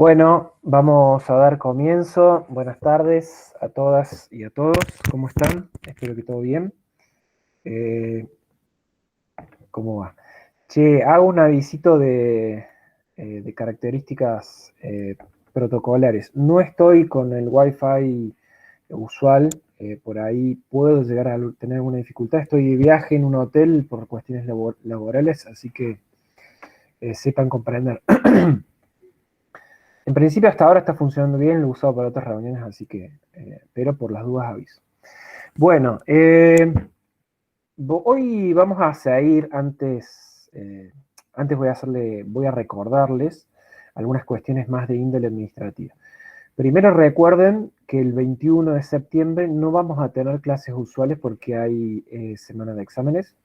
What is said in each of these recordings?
Bueno, vamos a dar comienzo. Buenas tardes a todas y a todos. ¿Cómo están? Espero que todo bien. ¿Cómo va? Che, hago un avisito de características protocolares. No estoy con el Wi-Fi usual. Por ahí puedo llegar a tener alguna dificultad. Estoy de viaje en un hotel por cuestiones laborales, así que sepan comprender. En principio hasta ahora está funcionando bien, lo he usado para otras reuniones, así que, pero por las dudas aviso. Bueno, hoy vamos a seguir, antes voy a recordarles algunas cuestiones más de índole administrativa. Primero recuerden que el 21 de septiembre no vamos a tener clases usuales porque hay semana de exámenes,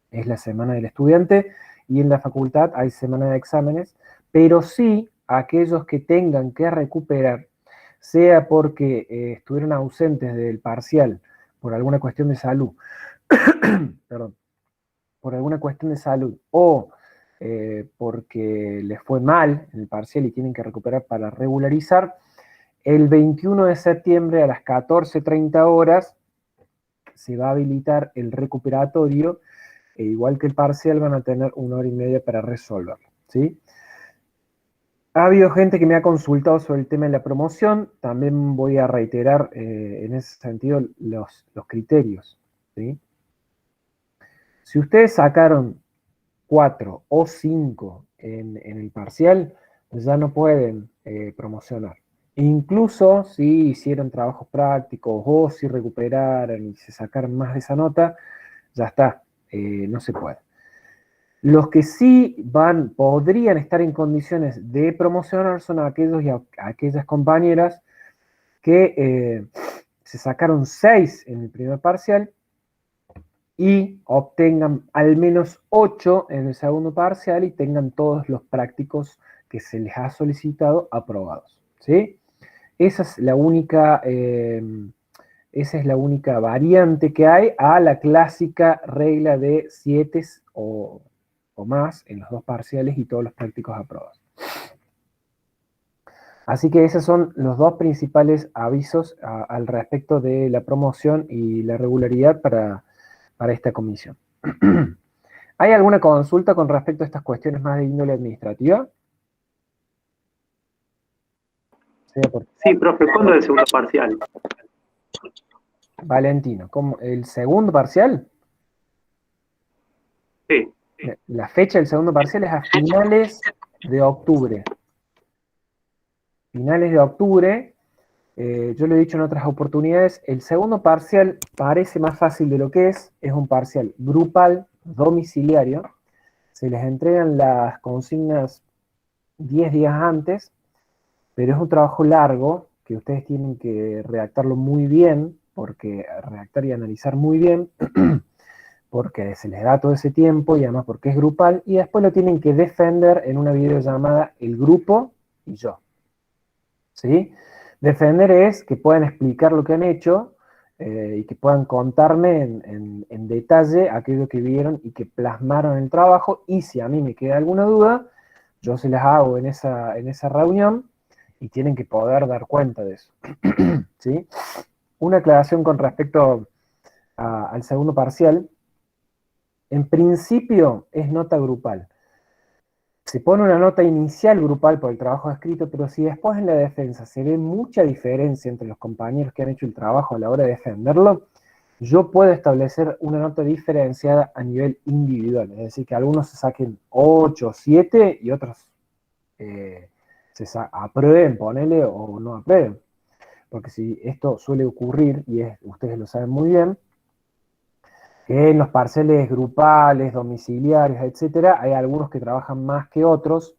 es la semana del estudiante, y en la facultad hay semana de exámenes, pero sí aquellos que tengan que recuperar, sea porque estuvieron ausentes del parcial por alguna cuestión de salud, perdón, por alguna cuestión de salud, o porque les fue mal en el parcial y tienen que recuperar para regularizar, el 21 de septiembre a las 14:30 horas se va a habilitar el recuperatorio, e igual que el parcial van a tener 1 hora y media para resolverlo, ¿sí? Ha habido gente que me ha consultado sobre el tema de la promoción, también voy a reiterar en ese sentido los criterios, ¿sí? Si ustedes sacaron 4 o 5 en el parcial, ya no pueden promocionar. Incluso si hicieron trabajos prácticos o si recuperaron y se sacaron más de esa nota, ya está, no se puede. Los que sí podrían estar en condiciones de promocionar son aquellos y aquellas compañeras que se sacaron 6 en el primer parcial y obtengan al menos 8 en el segundo parcial y tengan todos los prácticos que se les ha solicitado aprobados, ¿sí? Esa es la única variante que hay a la clásica regla de 7 o más en los 2 parciales y todos los prácticos aprobados. Así que esos son los 2 principales avisos al respecto de la promoción y la regularidad para esta comisión. ¿Hay alguna consulta con respecto a estas cuestiones más de índole administrativa? Sí, profe, ¿cuándo es el segundo parcial? Valentino, ¿el segundo parcial? Sí. La fecha del segundo parcial es a finales de octubre. Finales de octubre, yo lo he dicho en otras oportunidades, el segundo parcial parece más fácil de lo que es un parcial grupal, domiciliario, se les entregan las consignas 10 días antes, pero es un trabajo largo que ustedes tienen que redactarlo muy bien, porque redactar y analizar muy bien, porque se les da todo ese tiempo y además porque es grupal, y después lo tienen que defender en una videollamada el grupo y yo. ¿Sí? Defender es que puedan explicar lo que han hecho y que puedan contarme en detalle aquello que vieron y que plasmaron en el trabajo, y si a mí me queda alguna duda, yo se las hago en esa reunión y tienen que poder dar cuenta de eso. ¿Sí? Una aclaración con respecto al segundo parcial. En principio es nota grupal. Se pone una nota inicial grupal por el trabajo escrito, pero si después en la defensa se ve mucha diferencia entre los compañeros que han hecho el trabajo a la hora de defenderlo, yo puedo establecer una nota diferenciada a nivel individual. Es decir, que algunos se saquen 8 o 7 y otros aprueben, ponele, o no aprueben. Porque si esto suele ocurrir, y ustedes lo saben muy bien, que en los parciales grupales, domiciliarios, etcétera, hay algunos que trabajan más que otros,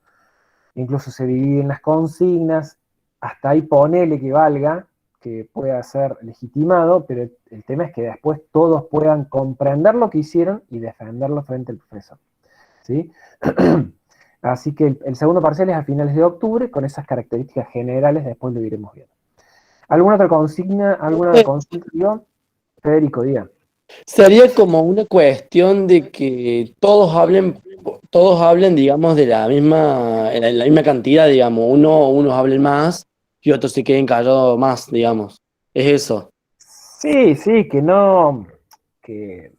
incluso se dividen las consignas, hasta ahí ponele que valga, que pueda ser legitimado, pero el tema es que después todos puedan comprender lo que hicieron y defenderlo frente al profesor, ¿sí? Así que el segundo parcial es a finales de octubre, con esas características generales, después lo iremos viendo. ¿Alguna otra consigna, alguna consulta? Federico, diga. Sería como una cuestión de que todos hablen, todos hablen, digamos, de la misma cantidad, digamos. Unos hablen más y otros se queden callados más, digamos. Es eso. Sí, sí, que no, que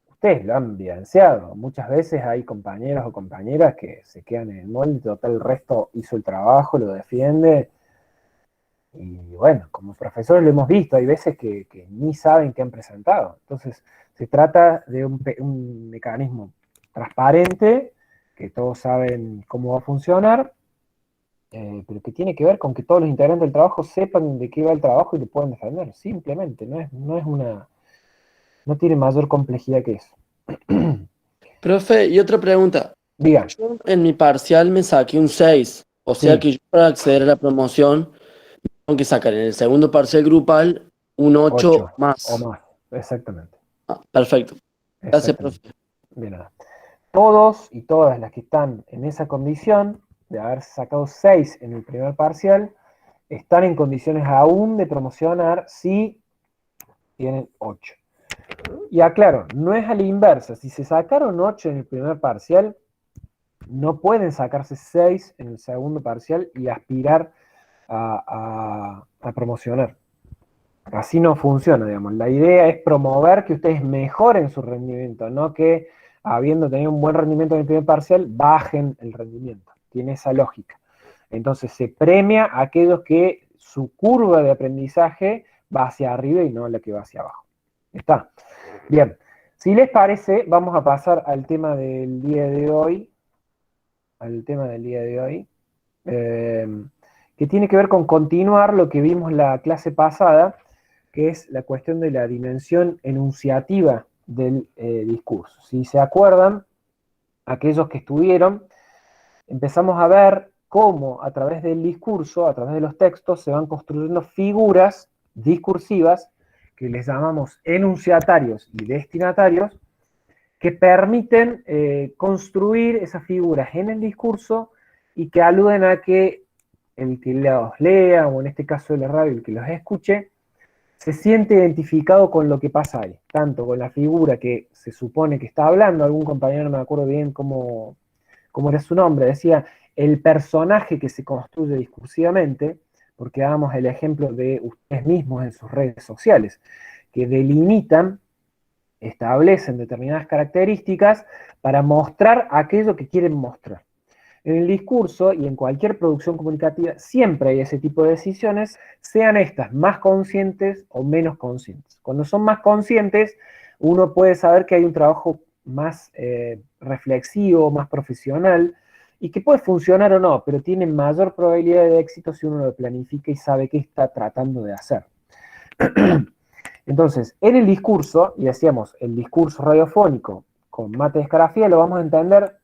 ustedes lo han vivenciado. Muchas veces hay compañeros o compañeras que se quedan en el molde, total, el resto hizo el trabajo, lo defiende. Y bueno, como profesores lo hemos visto, hay veces que ni saben qué han presentado. Entonces, se trata de un mecanismo transparente, que todos saben cómo va a funcionar, pero que tiene que ver con que todos los integrantes del trabajo sepan de qué va el trabajo y lo puedan defender. Simplemente, no tiene mayor complejidad que eso. Profe, y otra pregunta. Diga, Yo en mi parcial me saqué un 6, o sea sí, que yo para acceder a la promoción tengo que sacar en el segundo parcial grupal un 8 8 o más. más, exactamente, Ah, perfecto. Gracias, exactamente. profe. De nada. Todos y todas las que están en esa condición de haber sacado 6 en el primer parcial, están en condiciones aún de promocionar si tienen 8. Y aclaro, no es a la inversa. Si se sacaron 8 en el primer parcial, no pueden sacarse 6 en el segundo parcial y aspirar a promocionar. Así no funciona, digamos. La idea es promover que ustedes mejoren su rendimiento, no que habiendo tenido un buen rendimiento en el primer parcial, bajen el rendimiento. Tiene esa lógica. Entonces se premia a aquellos que su curva de aprendizaje va hacia arriba y no la que va hacia abajo. ¿Está? Bien. Si les parece, vamos a pasar al tema del día de hoy. Al tema del día de hoy. Que tiene que ver con continuar lo que vimos la clase pasada, que es la cuestión de la dimensión enunciativa del discurso. Si se acuerdan, aquellos que estuvieron, empezamos a ver cómo a través del discurso, a través de los textos, se van construyendo figuras discursivas que les llamamos enunciatarios y destinatarios, que permiten construir esas figuras en el discurso y que aluden a que el que los lea, o en este caso de la radio, el que los escuche, se siente identificado con lo que pasa ahí, tanto con la figura que se supone que está hablando, algún compañero no me acuerdo bien cómo era su nombre, decía el personaje que se construye discursivamente, porque damos el ejemplo de ustedes mismos en sus redes sociales, que delimitan, establecen determinadas características para mostrar aquello que quieren mostrar. En el discurso y en cualquier producción comunicativa siempre hay ese tipo de decisiones, sean estas más conscientes o menos conscientes. Cuando son más conscientes, uno puede saber que hay un trabajo más reflexivo, más profesional, y que puede funcionar o no, pero tiene mayor probabilidad de éxito si uno lo planifica y sabe qué está tratando de hacer. Entonces, en el discurso, y decíamos, el discurso radiofónico con Mate Escarafía, lo vamos a entender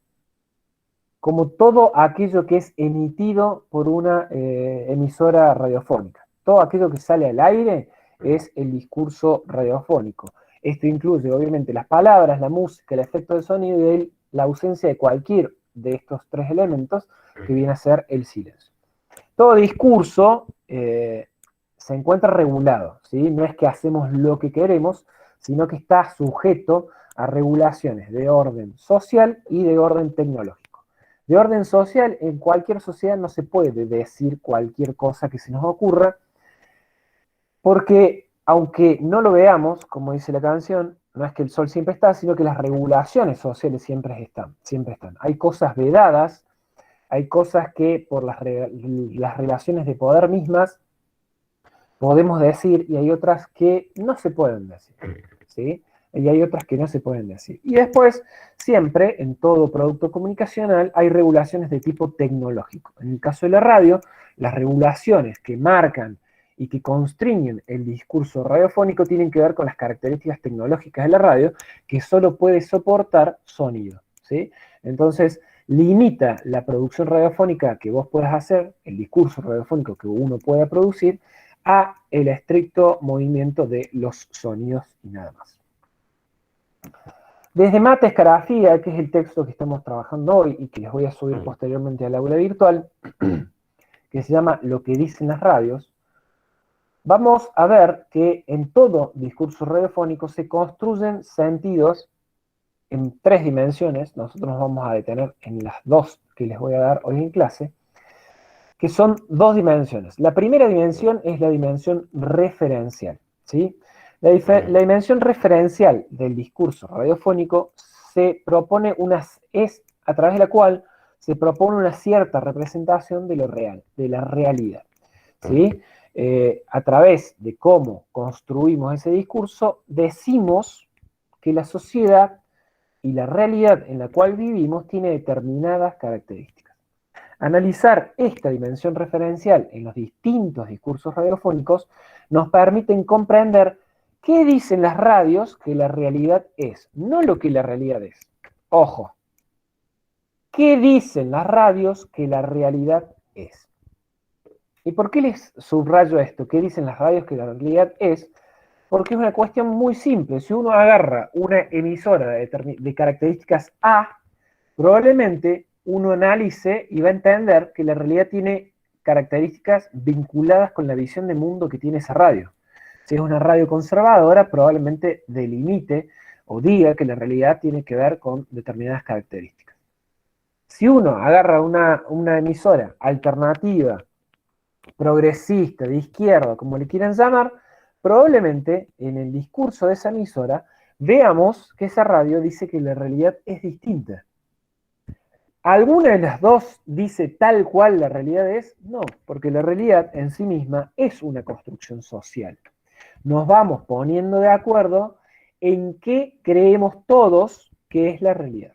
como todo aquello que es emitido por una emisora radiofónica. Todo aquello que sale al aire es el discurso radiofónico. Esto incluye, obviamente, las palabras, la música, el efecto de sonido y la ausencia de cualquier de estos tres elementos, que viene a ser el silencio. Todo discurso se encuentra regulado, ¿sí? No es que hacemos lo que queremos, sino que está sujeto a regulaciones de orden social y de orden tecnológico. De orden social, en cualquier sociedad no se puede decir cualquier cosa que se nos ocurra, porque aunque no lo veamos, como dice la canción, no es que el sol siempre está, sino que las regulaciones sociales siempre están, siempre están. Hay cosas vedadas, hay cosas que por las relaciones de poder mismas podemos decir, y hay otras que no se pueden decir, ¿sí? Y hay otras que no se pueden decir. Y después, siempre, en todo producto comunicacional, hay regulaciones de tipo tecnológico. En el caso de la radio, las regulaciones que marcan y que constriñen el discurso radiofónico tienen que ver con las características tecnológicas de la radio, que solo puede soportar sonido, ¿sí? Entonces, limita la producción radiofónica que vos puedas hacer, el discurso radiofónico que uno pueda producir, a el estricto movimiento de los sonidos y nada más. Desde Mate Escarafía, que es el texto que estamos trabajando hoy y que les voy a subir posteriormente al aula virtual, que se llama Lo que dicen las radios, vamos a ver que en todo discurso radiofónico se construyen sentidos en 3 dimensiones, nosotros nos vamos a detener en las 2 que les voy a dar hoy en clase, que son 2 dimensiones. La primera dimensión es la dimensión referencial, ¿sí? La dimensión referencial del discurso radiofónico se propone es a través de la cual se propone una cierta representación de lo real, de la realidad, ¿sí? A través de cómo construimos ese discurso, decimos que la sociedad y la realidad en la cual vivimos tiene determinadas características. Analizar esta dimensión referencial en los distintos discursos radiofónicos nos permiten comprender qué dicen las radios que la realidad es, no lo que la realidad es. Ojo, ¿qué dicen las radios que la realidad es? ¿Y por qué les subrayo esto? ¿Qué dicen las radios que la realidad es? Porque es una cuestión muy simple. Si uno agarra una emisora de características A, probablemente uno analice y va a entender que la realidad tiene características vinculadas con la visión de mundo que tiene esa radio. Si es una radio conservadora, probablemente delimite o diga que la realidad tiene que ver con determinadas características. Si uno agarra una emisora alternativa, progresista, de izquierda, como le quieran llamar, probablemente en el discurso de esa emisora veamos que esa radio dice que la realidad es distinta. ¿Alguna de las dos dice tal cual la realidad es? No, porque la realidad en sí misma es una construcción social. Nos vamos poniendo de acuerdo en qué creemos todos que es la realidad.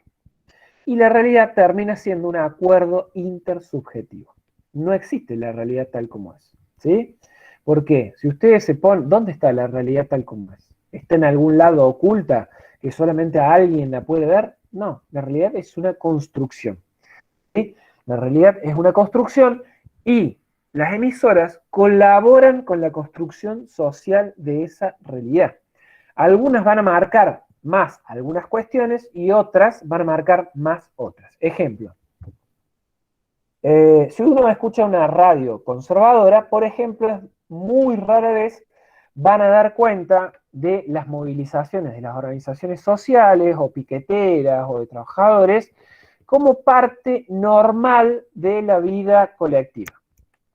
Y la realidad termina siendo un acuerdo intersubjetivo. No existe la realidad tal como es, ¿sí? ¿Por qué? Si ustedes se ponen, ¿dónde está la realidad tal como es? ¿Está en algún lado oculta que solamente a alguien la puede ver? No, la realidad es una construcción, ¿sí? La realidad es una construcción y las emisoras colaboran con la construcción social de esa realidad. Algunas van a marcar más algunas cuestiones y otras van a marcar más otras. Ejemplo, si uno escucha una radio conservadora, por ejemplo, muy rara vez van a dar cuenta de las movilizaciones de las organizaciones sociales o piqueteras o de trabajadores como parte normal de la vida colectiva.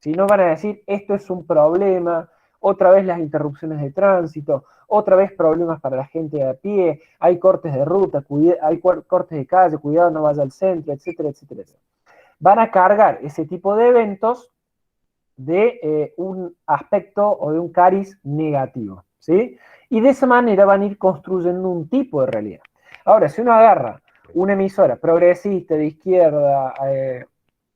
Si no van a decir, esto es un problema, otra vez las interrupciones de tránsito, otra vez problemas para la gente de a pie, hay cortes de ruta, hay cortes de calle, cuidado, no vaya al centro, etcétera, etcétera, etcétera. Van a cargar ese tipo de eventos de un aspecto o de un cariz negativo, ¿sí? Y de esa manera van a ir construyendo un tipo de realidad. Ahora, si uno agarra una emisora progresista, de izquierda,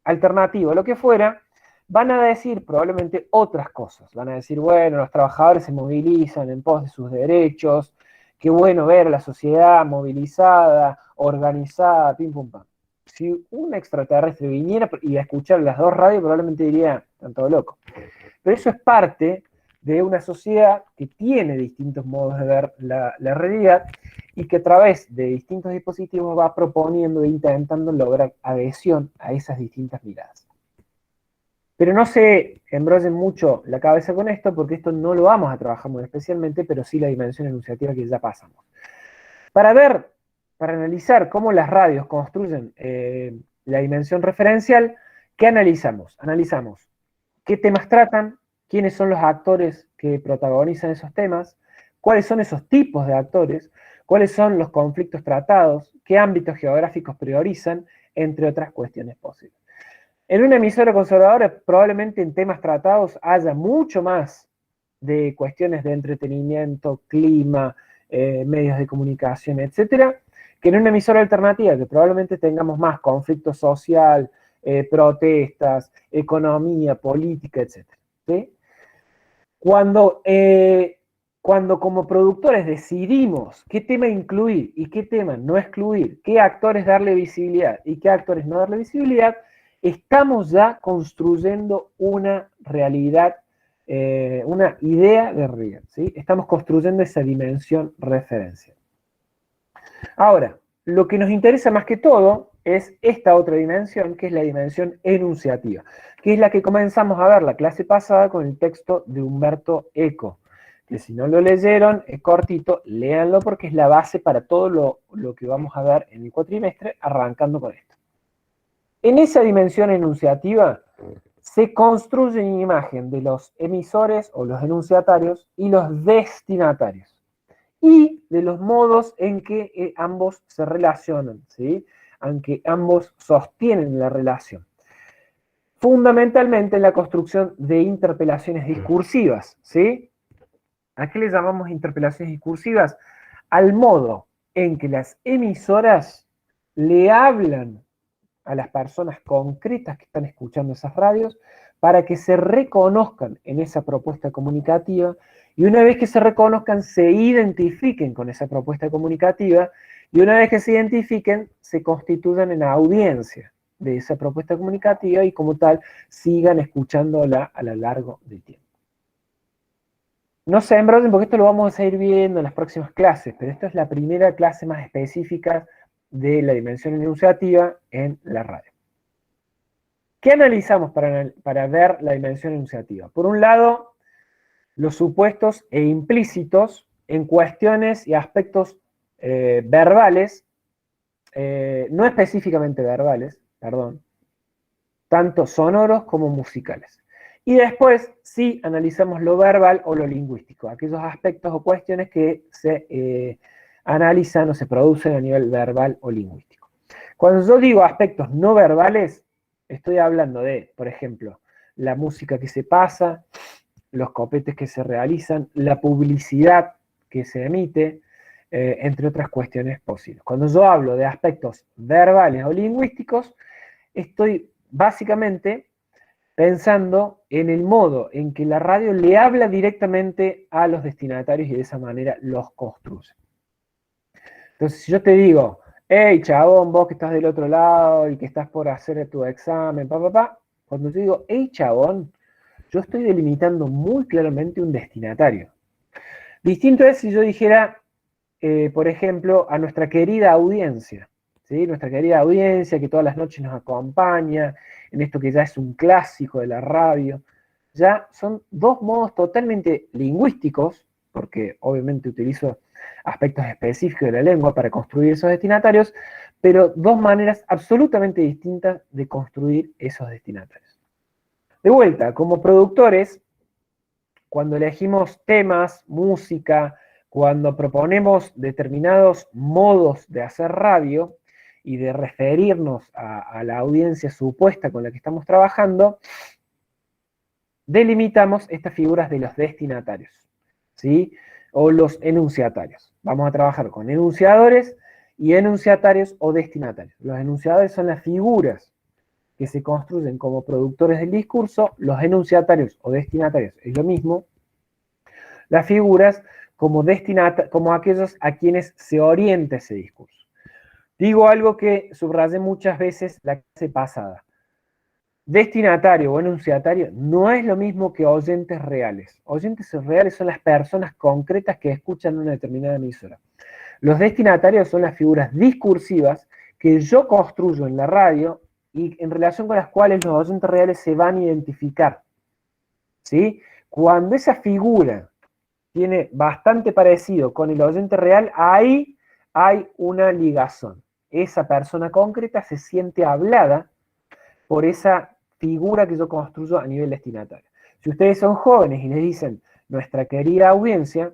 alternativa, lo que fuera, van a decir probablemente otras cosas. Van a decir, bueno, los trabajadores se movilizan en pos de sus derechos, qué bueno ver a la sociedad movilizada, organizada, pim pum pam. Si un extraterrestre viniera y a escuchar las dos radios, probablemente diría, están todo loco. Pero eso es parte de una sociedad que tiene distintos modos de ver la realidad y que a través de distintos dispositivos va proponiendo e intentando lograr adhesión a esas distintas miradas. Pero no se embrollen mucho la cabeza con esto, porque esto no lo vamos a trabajar muy especialmente, pero sí la dimensión enunciativa que ya pasamos. Para analizar cómo las radios construyen la dimensión referencial, ¿qué analizamos? Analizamos qué temas tratan, quiénes son los actores que protagonizan esos temas, cuáles son esos tipos de actores, cuáles son los conflictos tratados, qué ámbitos geográficos priorizan, entre otras cuestiones posibles. En una emisora conservadora probablemente en temas tratados haya mucho más de cuestiones de entretenimiento, clima, medios de comunicación, etcétera, que en una emisora alternativa, que probablemente tengamos más conflicto social, protestas, economía, política, etcétera, ¿sí? Cuando como productores decidimos qué tema incluir y qué tema no excluir, qué actores darle visibilidad y qué actores no darle visibilidad, estamos ya construyendo una realidad, una idea de realidad, ¿sí? Estamos construyendo esa dimensión referencial. Ahora, lo que nos interesa más que todo es esta otra dimensión, que es la dimensión enunciativa, que es la que comenzamos a ver la clase pasada con el texto de Humberto Eco, que si no lo leyeron, es cortito, léanlo porque es la base para todo lo que vamos a ver en el cuatrimestre, arrancando con esto. En esa dimensión enunciativa se construye una imagen de los emisores o los enunciatarios y los destinatarios, y de los modos en que ambos se relacionan, ¿sí? Aunque ambos sostienen la relación. Fundamentalmente en la construcción de interpelaciones discursivas, ¿sí? ¿A qué le llamamos interpelaciones discursivas? Al modo en que las emisoras le hablan a las personas concretas que están escuchando esas radios para que se reconozcan en esa propuesta comunicativa, y una vez que se reconozcan, se identifiquen con esa propuesta comunicativa, y una vez que se identifiquen, se constituyan en audiencia de esa propuesta comunicativa y como tal sigan escuchándola a lo largo del tiempo. No se embrollen porque esto lo vamos a ir viendo en las próximas clases, pero esta es la primera clase más específica de la dimensión enunciativa en la radio. ¿Qué analizamos para ver la dimensión enunciativa? Por un lado, los supuestos e implícitos en cuestiones y aspectos verbales, no específicamente verbales, perdón, tanto sonoros como musicales. Y después sí analizamos lo verbal o lo lingüístico, aquellos aspectos o cuestiones que se analizan o se producen a nivel verbal o lingüístico. Cuando yo digo aspectos no verbales, estoy hablando de, por ejemplo, la música que se pasa, los copetes que se realizan, la publicidad que se emite, entre otras cuestiones posibles. Cuando yo hablo de aspectos verbales o lingüísticos, estoy básicamente pensando en el modo en que la radio le habla directamente a los destinatarios y de esa manera los construye. Entonces, si yo te digo, hey, chabón, vos que estás del otro lado y que estás por hacer tu examen, cuando yo digo, hey, chabón, yo estoy delimitando muy claramente un destinatario. Distinto es si yo dijera, por ejemplo, a nuestra querida audiencia, ¿sí? Nuestra querida audiencia que todas las noches nos acompaña, en esto que ya es un clásico de la radio, ya son dos modos totalmente lingüísticos, porque obviamente utilizo aspectos específicos de la lengua para construir esos destinatarios, pero dos maneras absolutamente distintas de construir esos destinatarios. De vuelta, como productores, cuando elegimos temas, música, cuando proponemos determinados modos de hacer radio y de referirnos a la audiencia supuesta con la que estamos trabajando, delimitamos estas figuras de los destinatarios, ¿sí? O los enunciatarios. Vamos a trabajar con enunciadores y enunciatarios o destinatarios. Los enunciadores son las figuras que se construyen como productores del discurso, los enunciatarios o destinatarios es lo mismo, las figuras como aquellos a quienes se orienta ese discurso. Digo algo que subrayé muchas veces la clase pasada. Destinatario o enunciatario no es lo mismo que oyentes reales. Oyentes reales son las personas concretas que escuchan una determinada emisora. Los destinatarios son las figuras discursivas que yo construyo en la radio y en relación con las cuales los oyentes reales se van a identificar, ¿sí? Cuando esa figura tiene bastante parecido con el oyente real, ahí hay una ligazón. Esa persona concreta se siente hablada por esa figura que yo construyo a nivel destinatario. Si ustedes son jóvenes y les dicen, nuestra querida audiencia,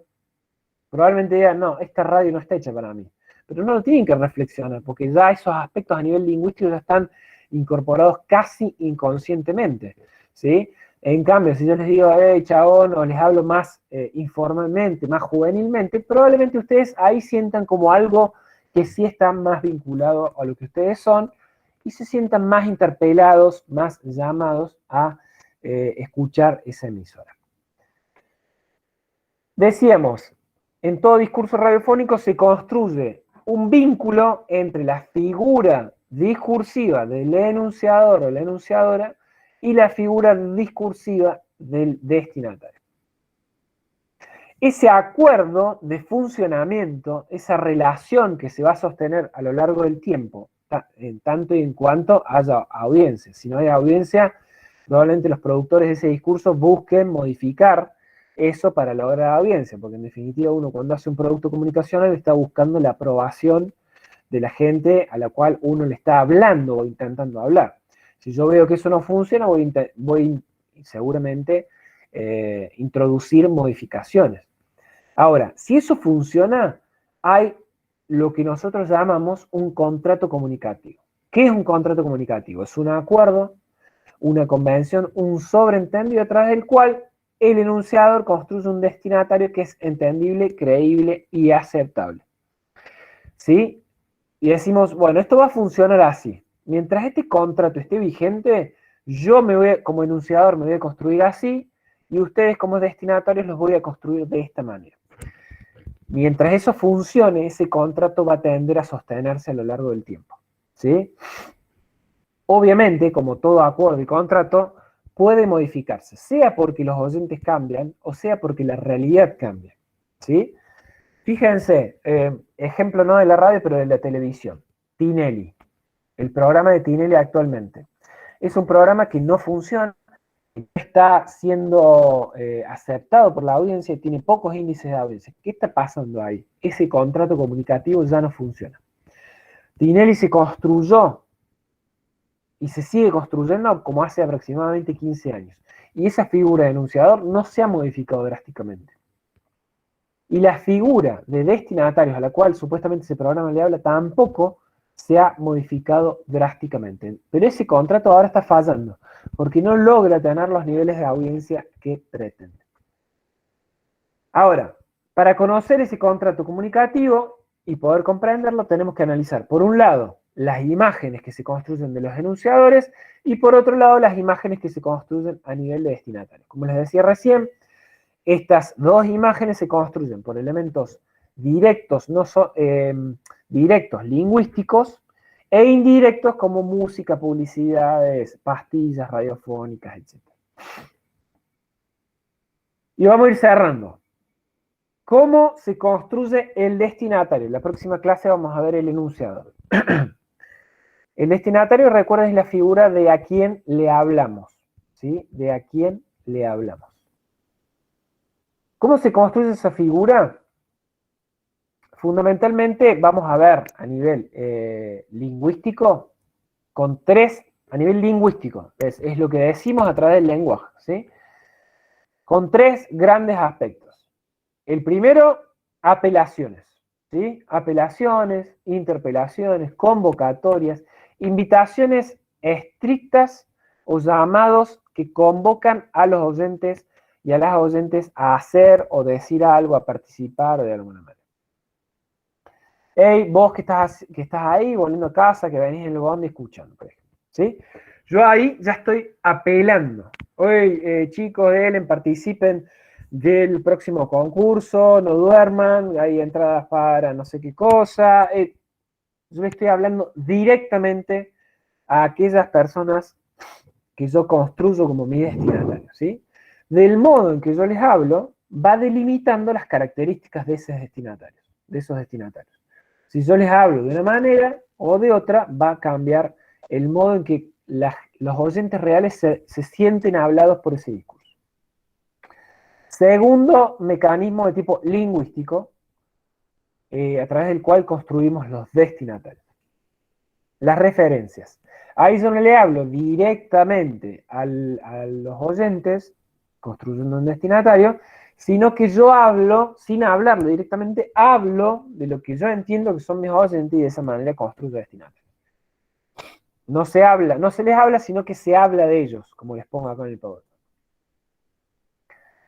probablemente digan, no, esta radio no está hecha para mí. Pero no lo tienen que reflexionar, porque ya esos aspectos a nivel lingüístico ya están incorporados casi inconscientemente, ¿sí? En cambio, si yo les digo, hey, chabón, o les hablo más informalmente, más juvenilmente, probablemente ustedes ahí sientan como algo que sí está más vinculado a lo que ustedes son y se sientan más interpelados, más llamados a escuchar esa emisora. Decíamos, en todo discurso radiofónico se construye un vínculo entre la figura discursiva del enunciador o la enunciadora y la figura discursiva del destinatario. Ese acuerdo de funcionamiento, esa relación que se va a sostener a lo largo del tiempo, en tanto y en cuanto haya audiencia. Si no hay audiencia, probablemente los productores de ese discurso busquen modificar eso para lograr audiencia, porque en definitiva uno cuando hace un producto comunicacional está buscando la aprobación de la gente a la cual uno le está hablando o intentando hablar. Si yo veo que eso no funciona, voy seguramente introducir modificaciones. Ahora, si eso funciona, hay lo que nosotros llamamos un contrato comunicativo. ¿Qué es un contrato comunicativo? Es un acuerdo, una convención, un sobreentendido a través del cual el enunciador construye un destinatario que es entendible, creíble y aceptable. ¿Sí? Y decimos, bueno, esto va a funcionar así. Mientras este contrato esté vigente, yo como enunciador me voy a construir así y ustedes como destinatarios los voy a construir de esta manera. Mientras eso funcione, ese contrato va a tender a sostenerse a lo largo del tiempo. ¿Sí? Obviamente, como todo acuerdo y contrato, puede modificarse, sea porque los oyentes cambian o sea porque la realidad cambia. ¿Sí? Fíjense, ejemplo no de la radio, pero de la televisión. Tinelli, el programa de Tinelli actualmente. Es un programa que no funciona, está siendo aceptado por la audiencia y tiene pocos índices de audiencia. ¿Qué está pasando ahí? Ese contrato comunicativo ya no funciona. Tinelli se construyó y se sigue construyendo como hace aproximadamente 15 años. Y esa figura de enunciador no se ha modificado drásticamente. Y la figura de destinatarios a la cual supuestamente ese programa le habla tampoco se ha modificado drásticamente. Pero ese contrato ahora está fallando, porque no logra tener los niveles de audiencia que pretende. Ahora, para conocer ese contrato comunicativo y poder comprenderlo, tenemos que analizar, por un lado, las imágenes que se construyen de los enunciadores y por otro lado, las imágenes que se construyen a nivel de destinatarios. Como les decía recién, estas dos imágenes se construyen por elementos directos, directos lingüísticos e indirectos como música, publicidades, pastillas radiofónicas, etc. Y vamos a ir cerrando. ¿Cómo se construye el destinatario? En la próxima clase vamos a ver el enunciador. El destinatario, recuerden, es la figura de a quién le hablamos. ¿Sí? De a quién le hablamos. ¿Cómo se construye esa figura? Fundamentalmente vamos a ver a nivel lingüístico a nivel lingüístico, es lo que decimos a través del lenguaje, ¿sí? Con tres grandes aspectos. El primero, apelaciones, ¿sí? Apelaciones, interpelaciones, convocatorias, invitaciones estrictas o llamados que convocan a los oyentes y a las oyentes a hacer o decir algo, a participar de alguna manera. Hey, vos que estás ahí, volviendo a casa, que venís en el bondi escuchando, por ejemplo, ¿sí? Yo ahí ya estoy apelando. Hoy, chicos, participen del próximo concurso, no duerman, hay entradas para no sé qué cosa. Yo le estoy hablando directamente a aquellas personas que yo construyo como mi destinatario, ¿sí? Del modo en que yo les hablo, va delimitando las características de esos destinatarios. Si yo les hablo de una manera o de otra, va a cambiar el modo en que los oyentes reales se sienten hablados por ese discurso. Segundo mecanismo de tipo lingüístico, a través del cual construimos los destinatarios. Las referencias. Ahí yo no le hablo directamente a los oyentes, construyendo un destinatario, sino que yo hablo, sin hablarlo directamente, hablo de lo que yo entiendo que son mis oyentes y de esa manera construyo destinatarios. No se les habla, sino que se habla de ellos, como les pongo acá en el PowerPoint.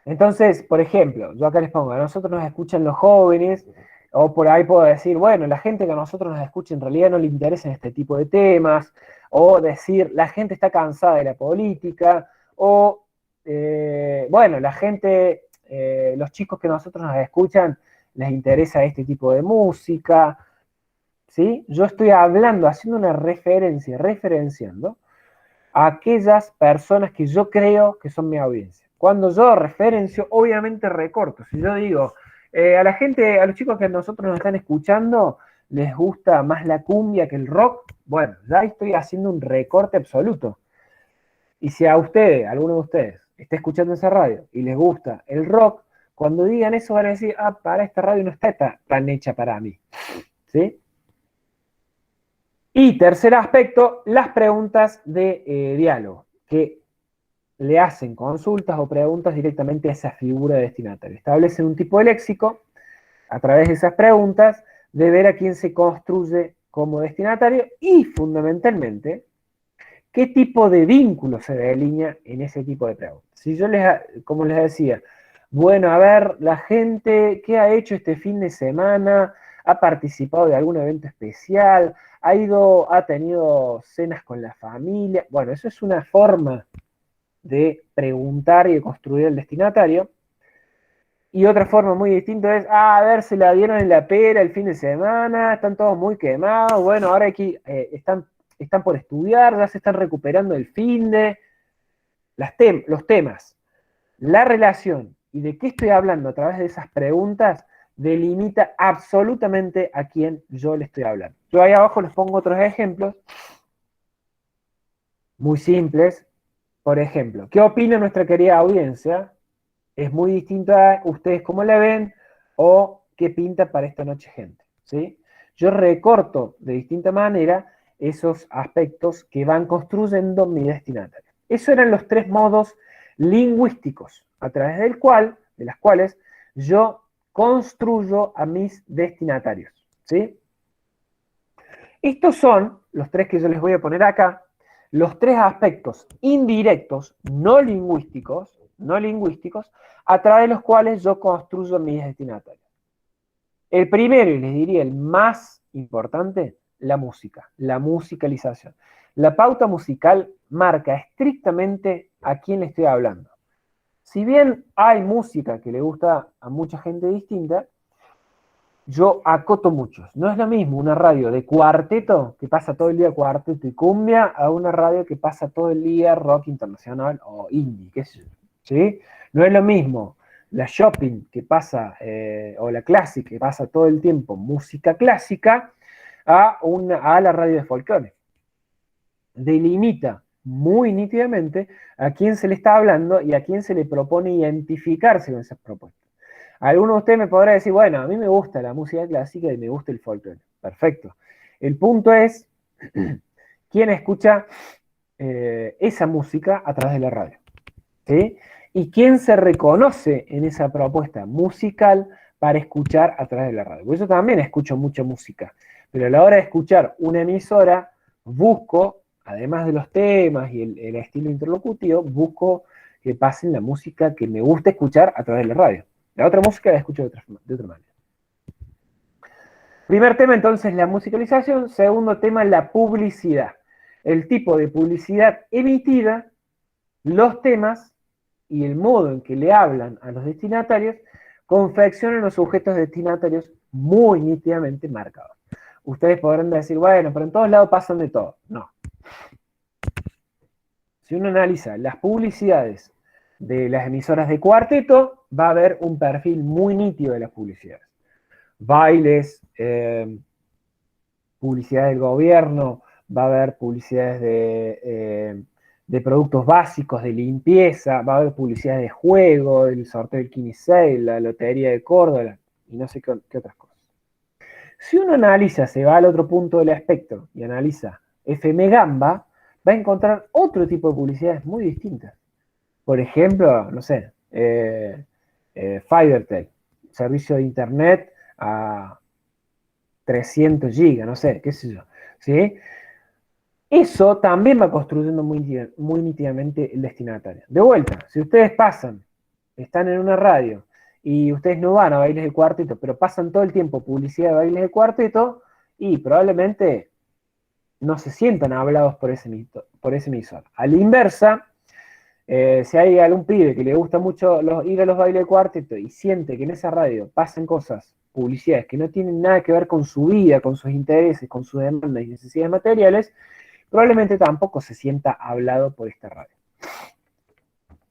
Entonces, por ejemplo, yo acá les pongo, a nosotros nos escuchan los jóvenes, o por ahí puedo decir, bueno, la gente que a nosotros nos escucha en realidad no le interesan este tipo de temas, o decir, la gente está cansada de la política, o, bueno, la gente, los chicos que a nosotros nos escuchan, les interesa este tipo de música, ¿sí? Yo estoy hablando, haciendo una referencia, referenciando a aquellas personas que yo creo que son mi audiencia. Cuando yo referencio, obviamente recorto. Si yo digo, a la gente, a los chicos que a nosotros nos están escuchando, les gusta más la cumbia que el rock, bueno, ya estoy haciendo un recorte absoluto. Y si a ustedes, a alguno de ustedes, está escuchando esa radio y les gusta el rock, cuando digan eso van a decir, para esta radio no está tan hecha para mí. ¿Sí? Y tercer aspecto, las preguntas de diálogo, que le hacen consultas o preguntas directamente a esa figura de destinatario. Establecen un tipo de léxico a través de esas preguntas de ver a quién se construye como destinatario y, fundamentalmente, qué tipo de vínculo se delinea en ese tipo de preguntas. Si yo como les decía, bueno, a ver, la gente, ¿qué ha hecho este fin de semana? ¿Ha participado de algún evento especial? ¿Ha tenido cenas con la familia? Bueno, eso es una forma de preguntar y de construir el destinatario. Y otra forma muy distinta es, a ver, se la dieron en la pera el fin de semana, están todos muy quemados, bueno, ahora aquí están por estudiar, ya se están recuperando el fin de... los temas, la relación y de qué estoy hablando a través de esas preguntas delimita absolutamente a quién yo le estoy hablando. Yo ahí abajo les pongo otros ejemplos muy simples. Por ejemplo, ¿qué opina nuestra querida audiencia? Es muy distinto a ustedes cómo la ven o qué pinta para esta noche gente, ¿sí? Yo recorto de distinta manera esos aspectos que van construyendo mi destinatario. Esos eran los tres modos lingüísticos a través de las cuales yo construyo a mis destinatarios, ¿sí? Estos son los tres que yo les voy a poner acá, los tres aspectos indirectos, no lingüísticos, a través de los cuales yo construyo mis destinatarios. El primero, y les diría el más importante, la música, la musicalización. La pauta musical marca estrictamente a quién le estoy hablando. Si bien hay música que le gusta a mucha gente distinta, yo acoto muchos. No es lo mismo una radio de cuarteto, que pasa todo el día cuarteto y cumbia, a una radio que pasa todo el día rock internacional o indie, qué sé yo, ¿sí? No es lo mismo la shopping que pasa, o la classic que pasa todo el tiempo música clásica, a la radio de folclore. Delimita muy nítidamente a quién se le está hablando y a quién se le propone identificarse con esas propuestas. Alguno de ustedes me podrá decir, bueno, a mí me gusta la música clásica y me gusta el folclore. Perfecto. El punto es quién escucha esa música a través de la radio, ¿sí? Y quién se reconoce en esa propuesta musical para escuchar a través de la radio. Porque yo también escucho mucha música, pero a la hora de escuchar una emisora, busco, además de los temas y el estilo interlocutivo, busco que pasen la música que me gusta escuchar a través de la radio. La otra música la escucho de otra manera. Primer tema, entonces, la musicalización. Segundo tema, la publicidad. El tipo de publicidad emitida, los temas y el modo en que le hablan a los destinatarios confeccionan los sujetos destinatarios muy nítidamente marcados. Ustedes podrán decir, bueno, pero en todos lados pasan de todo. No. Si uno analiza las publicidades de las emisoras de cuarteto, va a haber un perfil muy nítido de las publicidades. Bailes, publicidad del gobierno, va a haber publicidades de productos básicos, de limpieza, va a haber publicidades de juego, del sorteo del Quinisei, la lotería de Córdoba, y no sé qué otras cosas. Si uno analiza, se va al otro punto del espectro y analiza FM Gamba, va a encontrar otro tipo de publicidades muy distintas. Por ejemplo, no sé, FiberTel, servicio de internet a 300 gigas, no sé, qué sé yo, ¿sí? Eso también va construyendo muy nítidamente el destinatario. De vuelta, si ustedes están en una radio y ustedes no van a bailes de cuarteto, pero pasan todo el tiempo publicidad de bailes de cuarteto, y probablemente no se sientan hablados por ese emisor. A la inversa, si hay algún pibe que le gusta mucho ir a los bailes de cuarteto y siente que en esa radio pasan cosas, publicidades que no tienen nada que ver con su vida, con sus intereses, con sus demandas y necesidades materiales, probablemente tampoco se sienta hablado por esta radio.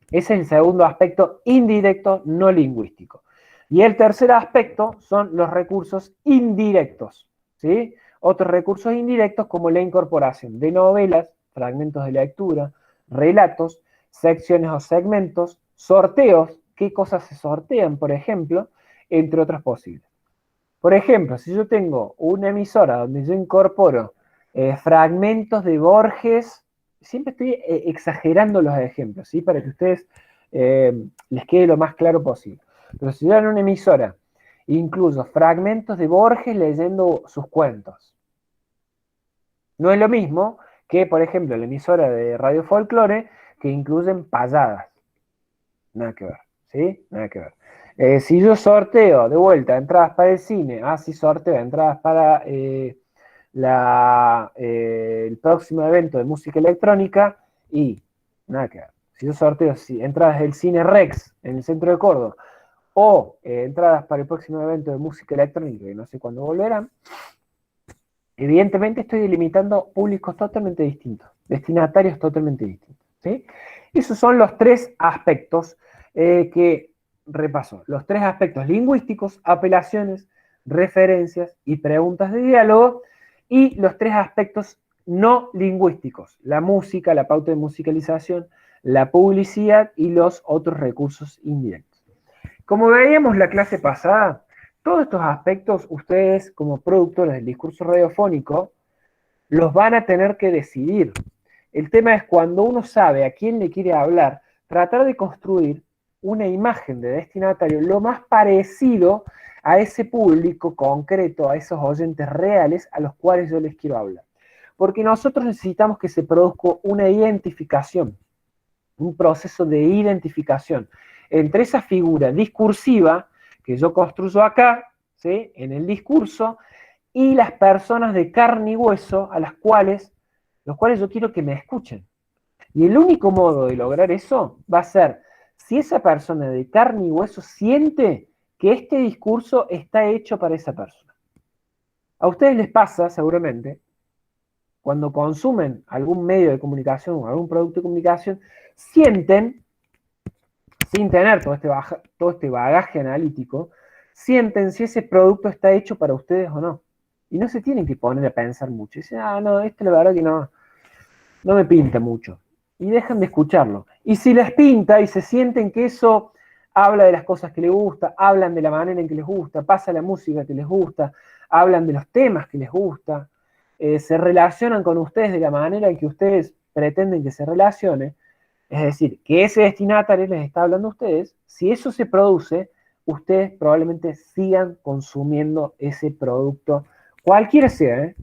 Ese es el segundo aspecto indirecto, no lingüístico. Y el tercer aspecto son los recursos indirectos, ¿sí? Otros recursos indirectos como la incorporación de novelas, fragmentos de lectura, relatos, secciones o segmentos, sorteos, qué cosas se sortean, por ejemplo, entre otras posibles. Por ejemplo, si yo tengo una emisora donde yo incorporo fragmentos de Borges, siempre estoy exagerando los ejemplos, ¿sí? Para que a ustedes les quede lo más claro posible. Pero si yo en una emisora incluyo fragmentos de Borges leyendo sus cuentos, no es lo mismo que, por ejemplo, la emisora de Radio Folklore, que incluyen payadas. Nada que ver, ¿sí? Nada que ver. Si yo sorteo de vuelta entradas para el cine, si sorteo entradas para el próximo evento de música electrónica, y nada que ver. Si yo sorteo entradas del Cine Rex en el centro de Córdoba, o entradas para el próximo evento de música electrónica, que no sé cuándo volverán, evidentemente estoy delimitando públicos totalmente distintos, destinatarios totalmente distintos, ¿sí? Esos son los tres aspectos que repaso. Los tres aspectos lingüísticos: apelaciones, referencias y preguntas de diálogo. Y los tres aspectos no lingüísticos: la música, la pauta de musicalización, la publicidad y los otros recursos indirectos. Como veíamos la clase pasada, todos estos aspectos ustedes, como productores del discurso radiofónico, los van a tener que decidir. El tema es, cuando uno sabe a quién le quiere hablar, tratar de construir una imagen de destinatario lo más parecido a ese público concreto, a esos oyentes reales a los cuales yo les quiero hablar. Porque nosotros necesitamos que se produzca una identificación, un proceso de identificación entre esa figura discursiva que yo construyo acá, ¿sí?, en el discurso, y las personas de carne y hueso a los cuales yo quiero que me escuchen. Y el único modo de lograr eso va a ser si esa persona de carne y hueso siente que este discurso está hecho para esa persona. A ustedes les pasa, seguramente, cuando consumen algún medio de comunicación o algún producto de comunicación, sienten, sin tener todo este bagaje analítico, sienten si ese producto está hecho para ustedes o no. Y no se tienen que poner a pensar mucho. Dicen, no, esto la verdad que no me pinta mucho. Y dejan de escucharlo. Y si les pinta y se sienten que eso habla de las cosas que les gusta, hablan de la manera en que les gusta, pasa la música que les gusta, hablan de los temas que les gusta, se relacionan con ustedes de la manera en que ustedes pretenden que se relacione, es decir, que ese destinatario les está hablando a ustedes, si eso se produce, ustedes probablemente sigan consumiendo ese producto, cualquiera sea, ¿eh?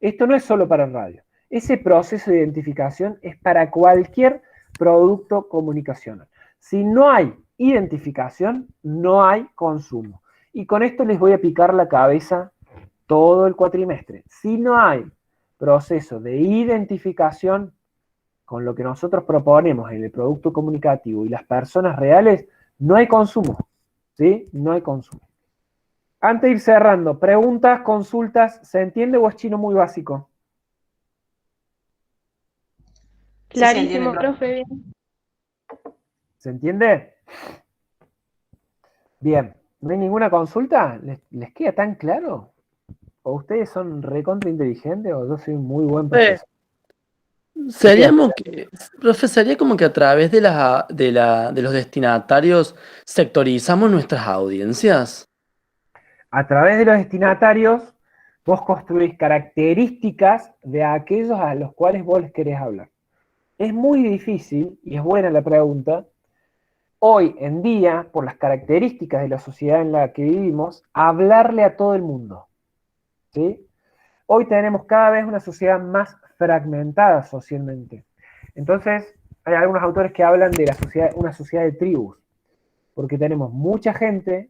Esto no es solo para radio. Ese proceso de identificación es para cualquier producto comunicacional. Si no hay identificación, no hay consumo. Y con esto les voy a picar la cabeza todo el cuatrimestre. Si no hay proceso de identificación con lo que nosotros proponemos en el producto comunicativo y las personas reales, no hay consumo, ¿sí? No hay consumo. Antes de ir cerrando, preguntas, consultas, ¿se entiende o es chino muy básico? Clarísimo, profe. Bien. ¿Se entiende? Bien. ¿No hay ninguna consulta? ¿Les queda tan claro? ¿O ustedes son recontra inteligentes o yo soy un muy buen profesor? Profe, sería como que a través de los destinatarios sectorizamos nuestras audiencias. A través de los destinatarios, vos construís características de aquellos a los cuales vos les querés hablar. Es muy difícil, y es buena la pregunta, hoy en día, por las características de la sociedad en la que vivimos, hablarle a todo el mundo, ¿sí? Hoy tenemos cada vez una sociedad más fragmentada socialmente. Entonces, hay algunos autores que hablan de una sociedad de tribus, porque tenemos mucha gente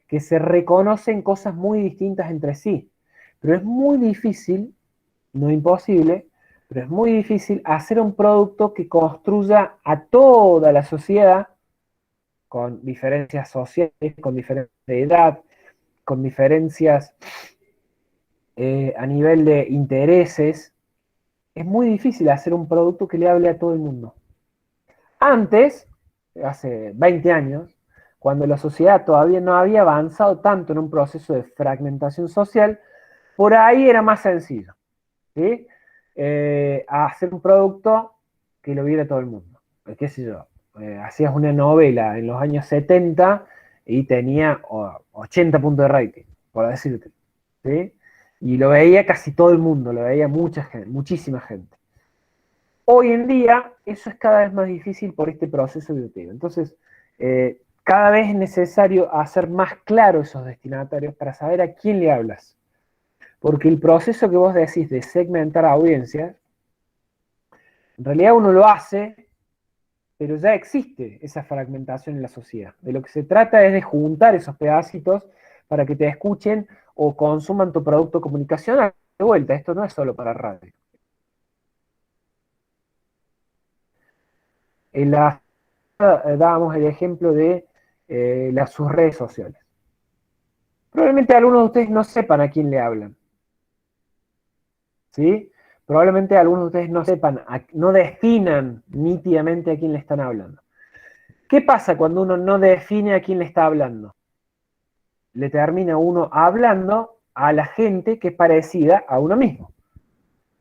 que se reconoce en cosas muy distintas entre sí. Pero es muy difícil, no imposible, pero es muy difícil hacer un producto que construya a toda la sociedad con diferencias sociales, con diferencias de edad, con diferencias a nivel de intereses. Es muy difícil hacer un producto que le hable a todo el mundo. Antes, hace 20 años, cuando la sociedad todavía no había avanzado tanto en un proceso de fragmentación social, por ahí era más sencillo, ¿sí? Hacer un producto que lo viera todo el mundo. qué sé yo, hacías una novela en los años 70 y tenía 80 puntos de rating, por decirte, ¿sí? Y lo veía casi todo el mundo, lo veía mucha gente, muchísima gente. Hoy en día eso es cada vez más difícil por este proceso educativo. Entonces, cada vez es necesario hacer más claro esos destinatarios para saber a quién le hablas. Porque el proceso que vos decís de segmentar audiencias, en realidad uno lo hace, pero ya existe esa fragmentación en la sociedad. De lo que se trata es de juntar esos pedacitos para que te escuchen o consuman tu producto comunicacional. De vuelta, esto no es solo para radio. En la dábamos el ejemplo de sus redes sociales. Probablemente algunos de ustedes no sepan a quién le hablan. ¿Sí? Probablemente algunos de ustedes no sepan, no definan nítidamente a quién le están hablando. ¿Qué pasa cuando uno no define a quién le está hablando? Le termina uno hablando a la gente que es parecida a uno mismo.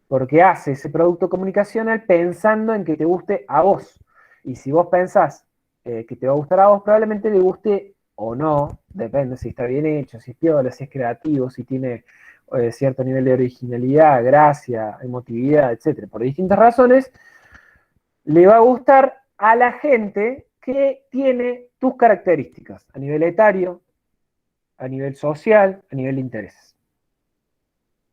Porque hace ese producto comunicacional pensando en que te guste a vos. Y si vos pensás que te va a gustar a vos, probablemente le guste o no, depende si está bien hecho, si es piola, si es creativo, si tiene cierto nivel de originalidad, gracia, emotividad, etc. Por distintas razones, le va a gustar a la gente que tiene tus características, a nivel etario, a nivel social, a nivel de intereses.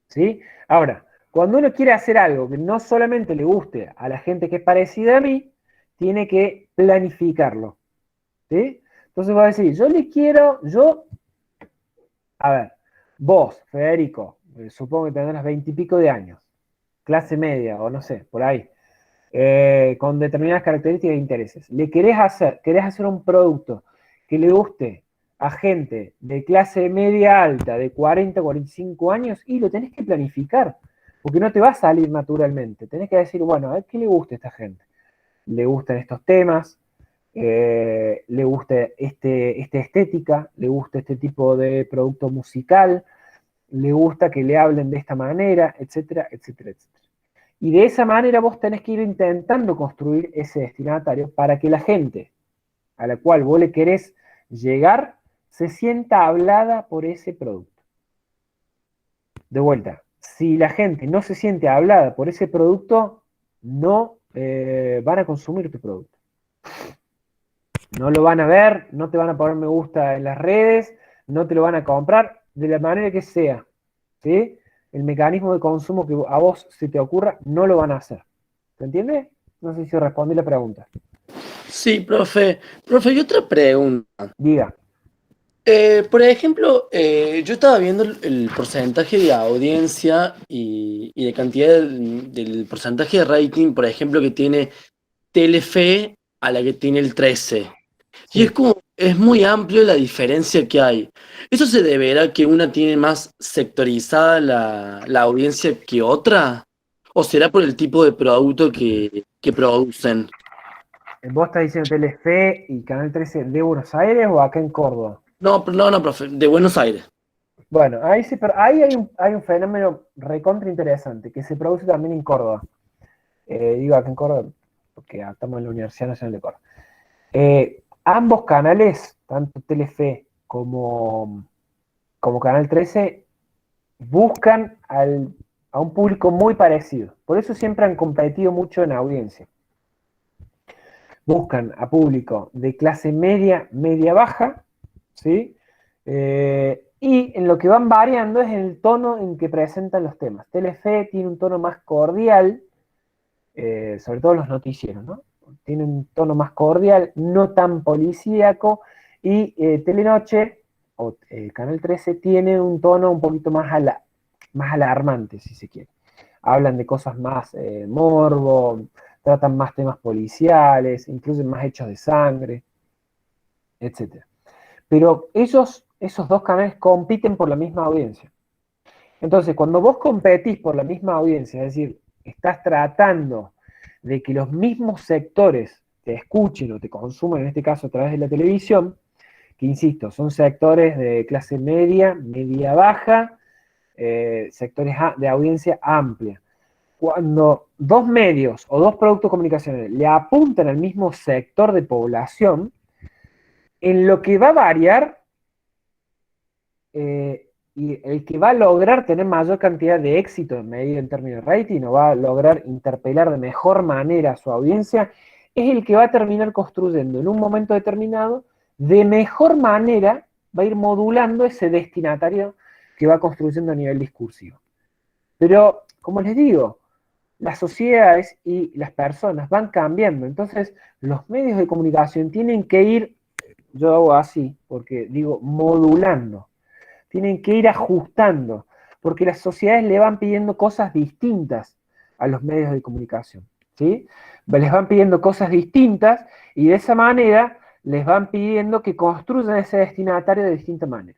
¿Sí? Ahora, cuando uno quiere hacer algo que no solamente le guste a la gente que es parecida a mí, tiene que planificarlo. ¿Sí? Entonces va a decir, a ver, vos, Federico, supongo que tendrás 20 y pico de años, clase media o no sé, por ahí, con determinadas características e intereses. Querés hacer un producto que le guste a gente de clase media alta, de 40, 45 años, y lo tenés que planificar, porque no te va a salir naturalmente. Tenés que decir, bueno, a ver qué le gusta a esta gente. Le gustan estos temas, le gusta esta estética, le gusta este tipo de producto musical, le gusta que le hablen de esta manera, etcétera, etcétera, etcétera. Y de esa manera vos tenés que ir intentando construir ese destinatario para que la gente a la cual vos le querés llegar se sienta hablada por ese producto. De vuelta, si la gente no se siente hablada por ese producto, no van a consumir tu producto. No lo van a ver, no te van a poner me gusta en las redes, no te lo van a comprar, de la manera que sea. ¿Sí? El mecanismo de consumo que a vos se te ocurra, no lo van a hacer. ¿Se entiende? No sé si respondí la pregunta. Sí, profe. Profe, y otra pregunta. Diga. Por ejemplo, yo estaba viendo el porcentaje de audiencia y de cantidad del porcentaje de rating, por ejemplo, que tiene Telefe a la que tiene el 13. Sí. Y es muy amplio la diferencia que hay. ¿Eso se deberá a que una tiene más sectorizada la audiencia que otra? ¿O será por el tipo de producto que producen? ¿Vos estás diciendo Telefe y Canal 13 de Buenos Aires o acá en Córdoba? No, profe, de Buenos Aires. Bueno, ahí sí, pero ahí hay un fenómeno recontra interesante que se produce también en Córdoba. Digo acá en Córdoba porque estamos en la Universidad Nacional de Córdoba. Ambos canales, tanto Telefe como Canal 13, buscan a un público muy parecido. Por eso siempre han competido mucho en audiencia. Buscan a público de clase media, media-baja, ¿sí? Y en lo que van variando es en el tono en que presentan los temas. Telefe tiene un tono más cordial, sobre todo los noticieros, ¿no? Tiene un tono más cordial, no tan policíaco, y Telenoche, o Canal 13, tiene un tono un poquito más alarmante, si se quiere. Hablan de cosas más morbo, tratan más temas policiales, incluyen más hechos de sangre, etc. Pero esos dos canales compiten por la misma audiencia. Entonces, cuando vos competís por la misma audiencia, es decir, estás tratando de que los mismos sectores te escuchen o te consuman, en este caso a través de la televisión, que insisto, son sectores de clase media, media baja, sectores de audiencia amplia. cuando dos medios o dos productos comunicacionales le apuntan al mismo sector de población, en lo que va a variar y el que va a lograr tener mayor cantidad de éxito en medio en términos de rating o va a lograr interpelar de mejor manera a su audiencia, es el que va a terminar construyendo en un momento determinado, de mejor manera va a ir modulando ese destinatario que va construyendo a nivel discursivo. Pero, como les digo, las sociedades y las personas van cambiando, entonces los medios de comunicación tienen que ir, yo hago así, porque digo, modulando, tienen que ir ajustando, porque las sociedades le van pidiendo cosas distintas a los medios de comunicación, ¿sí? Les van pidiendo cosas distintas y de esa manera les van pidiendo que construyan ese destinatario de distinta manera.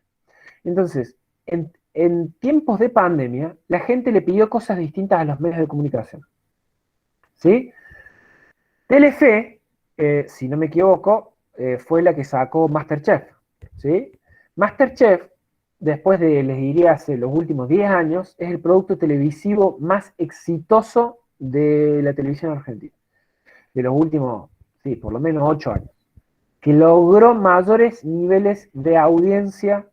Entonces, en tiempos de pandemia, la gente le pidió cosas distintas a los medios de comunicación, ¿sí? Telefe, si no me equivoco, fue la que sacó MasterChef, ¿sí? MasterChef, después de, les diría, hace los últimos 10 años, es el producto televisivo más exitoso de la televisión argentina. De los últimos, sí, por lo menos 8 años. Que logró mayores niveles de audiencia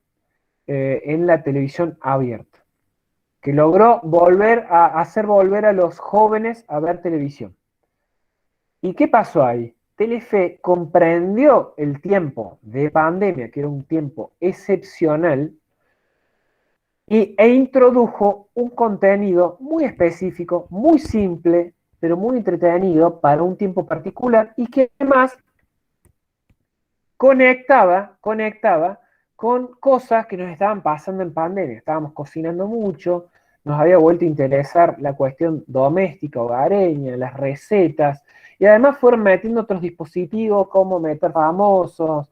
en la televisión abierta. Que logró hacer volver a los jóvenes a ver televisión. ¿Y qué pasó ahí? Telefe comprendió el tiempo de pandemia, que era un tiempo excepcional, e introdujo un contenido muy específico, muy simple, pero muy entretenido para un tiempo particular y que además conectaba con cosas que nos estaban pasando en pandemia. Estábamos cocinando mucho, nos había vuelto a interesar la cuestión doméstica, hogareña, las recetas, y además fueron metiendo otros dispositivos como meter famosos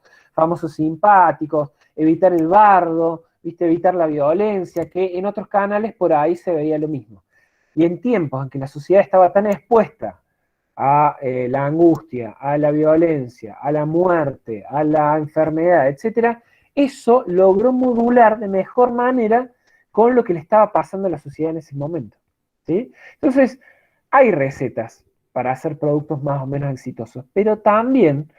simpáticos, evitar el bardo, ¿viste? Evitar la violencia, que en otros canales por ahí se veía lo mismo. Y en tiempos en que la sociedad estaba tan expuesta a la angustia, a la violencia, a la muerte, a la enfermedad, etcétera, eso logró modular de mejor manera con lo que le estaba pasando a la sociedad en ese momento, ¿sí? Entonces, hay recetas para hacer productos más o menos exitosos, pero también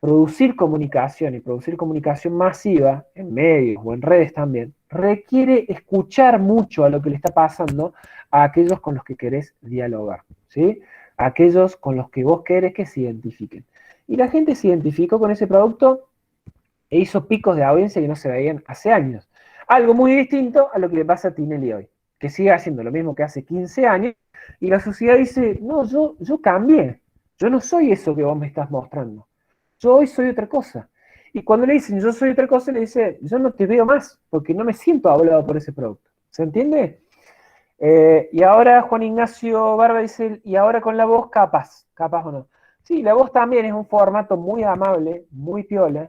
producir comunicación y producir comunicación masiva en medios o en redes también requiere escuchar mucho a lo que le está pasando a aquellos con los que querés dialogar, ¿sí? A aquellos con los que vos querés que se identifiquen. Y la gente se identificó con ese producto e hizo picos de audiencia que no se veían hace años. Algo muy distinto a lo que le pasa a Tinelli hoy, que sigue haciendo lo mismo que hace 15 años, y la sociedad dice, no, yo cambié, yo no soy eso que vos me estás mostrando, yo hoy soy otra cosa. Y cuando le dicen yo soy otra cosa, le dice, yo no te veo más, porque no me siento hablado por ese producto. ¿Se entiende? Y ahora Juan Ignacio Barba dice, y ahora con la voz capaz o no. Sí, la voz también es un formato muy amable, muy piola,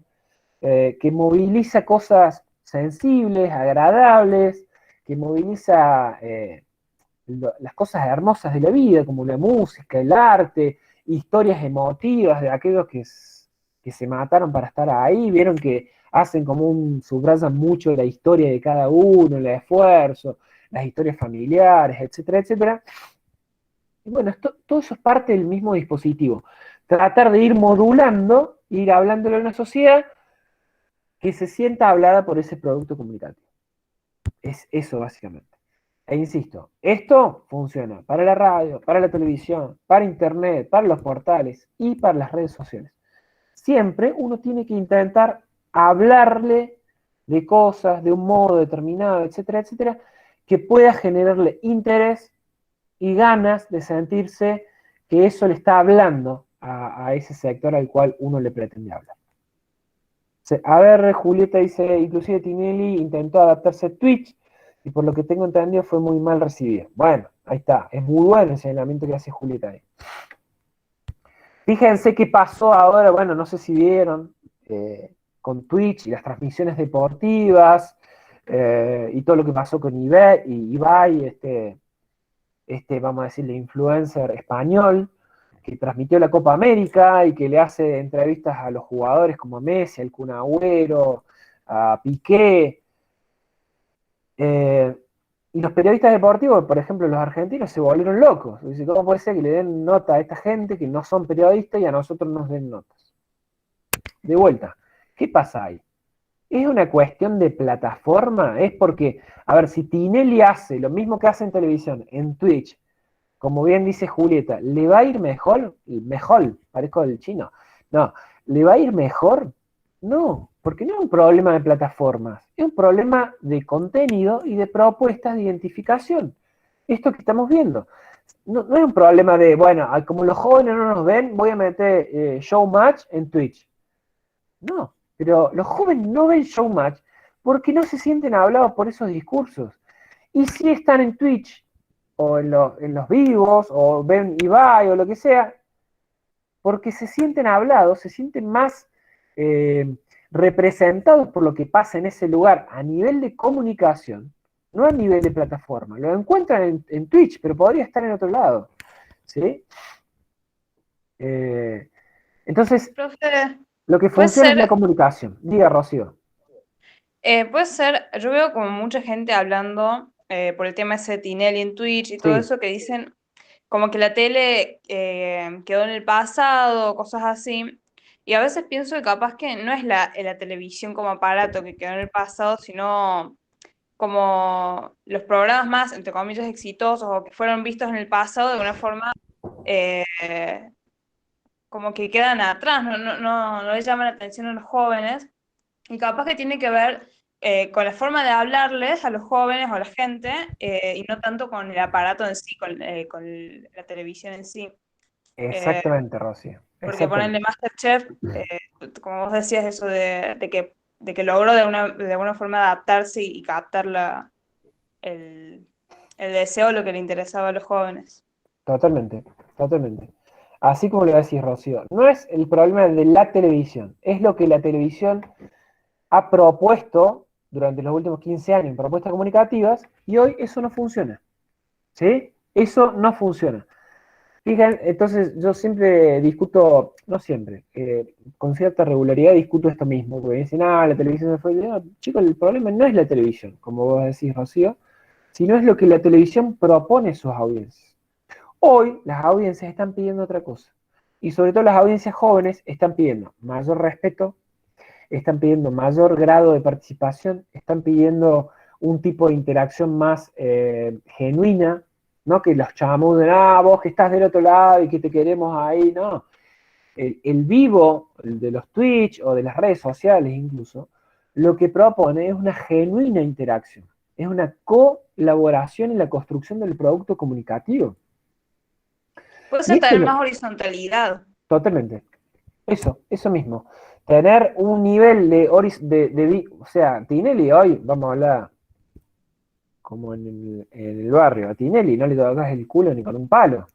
que moviliza cosas sensibles, agradables, que moviliza las cosas hermosas de la vida, como la música, el arte, historias emotivas de aquellos que se mataron para estar ahí, vieron que hacen como subrayan mucho la historia de cada uno, el esfuerzo, las historias familiares, etcétera, etcétera. Y bueno, todo eso es parte del mismo dispositivo. Tratar de ir modulando, ir hablándole a una sociedad que se sienta hablada por ese producto comunicativo. Es eso básicamente. E insisto, esto funciona para la radio, para la televisión, para internet, para los portales y para las redes sociales. Siempre uno tiene que intentar hablarle de cosas de un modo determinado, etcétera, etcétera, que pueda generarle interés y ganas de sentirse que eso le está hablando a ese sector al cual uno le pretende hablar. A ver, Julieta dice, inclusive Tinelli intentó adaptarse a Twitch y por lo que tengo entendido fue muy mal recibido. Bueno, ahí está, es muy bueno el señalamiento que hace Julieta ahí. Fíjense qué pasó ahora, bueno, no sé si vieron, con Twitch y las transmisiones deportivas, y todo lo que pasó con Ibai, vamos a decirle, influencer español, que transmitió la Copa América y que le hace entrevistas a los jugadores como a Messi, al Kun Agüero, a Piqué. Y los periodistas deportivos, por ejemplo, los argentinos, se volvieron locos. Dice, ¿cómo puede ser que le den nota a esta gente que no son periodistas y a nosotros nos den notas? De vuelta, ¿qué pasa ahí? ¿Es una cuestión de plataforma? Es porque, a ver, si Tinelli hace lo mismo que hace en televisión, en Twitch, como bien dice Julieta, ¿le va a ir mejor? Mejor, parezco del chino. No, ¿le va a ir mejor? No, porque no es un problema de plataformas, es un problema de contenido y de propuestas de identificación. Esto que estamos viendo. No es un problema de, bueno, como los jóvenes no nos ven, voy a meter Showmatch en Twitch. No, pero los jóvenes no ven Showmatch porque no se sienten hablados por esos discursos. Y si están en Twitch, o en los vivos, o ven Ibai, o lo que sea, porque se sienten hablados, se sienten más representados por lo que pasa en ese lugar a nivel de comunicación, no a nivel de plataforma. Lo encuentran en Twitch, pero podría estar en otro lado. ¿Sí? Entonces, Profe, lo que funciona es la comunicación. Diga, Rocío. puede ser, yo veo como mucha gente hablando por el tema ese de Tinelli en Twitch y todo Sí. eso que dicen como que la tele quedó en el pasado, cosas así. Y a veces pienso que capaz que no es la televisión como aparato que quedó en el pasado, sino como los programas más, entre comillas, exitosos o que fueron vistos en el pasado de alguna forma eh, como que quedan atrás, no les llaman la atención a los jóvenes. Y capaz que tiene que ver con la forma de hablarles a los jóvenes o a la gente y no tanto con el aparato en sí, con la televisión en sí. Exactamente, Rocío. Porque ponerle Exactamente. Masterchef, como vos decías, eso de que logró de alguna forma adaptarse y captar el, el deseo, lo que le interesaba a los jóvenes. Totalmente, totalmente. Así como lo decís, Rocío, no es el problema de la televisión, es lo que la televisión ha propuesto durante los últimos 15 años en propuestas comunicativas y hoy eso no funciona. ¿Sí? Eso no funciona. Fíjense, entonces yo siempre discuto, no siempre, con cierta regularidad discuto esto mismo, porque dicen, la televisión se fue. No, chicos, el problema no es la televisión, como vos decís, Rocío, sino es lo que la televisión propone a sus audiencias. Hoy las audiencias están pidiendo otra cosa. Y sobre todo las audiencias jóvenes están pidiendo mayor respeto, están pidiendo mayor grado de participación, están pidiendo un tipo de interacción más genuina, no que los chamuden, vos que estás del otro lado y que te queremos ahí, no. El vivo, el de los Twitch o de las redes sociales incluso, lo que propone es una genuina interacción, es una colaboración en la construcción del producto comunicativo. Puede ser tener más horizontalidad. Totalmente. Eso mismo. Tener un nivel o sea, Tinelli hoy, vamos a hablar como en el barrio, a Tinelli no le tocas el culo ni con un palo.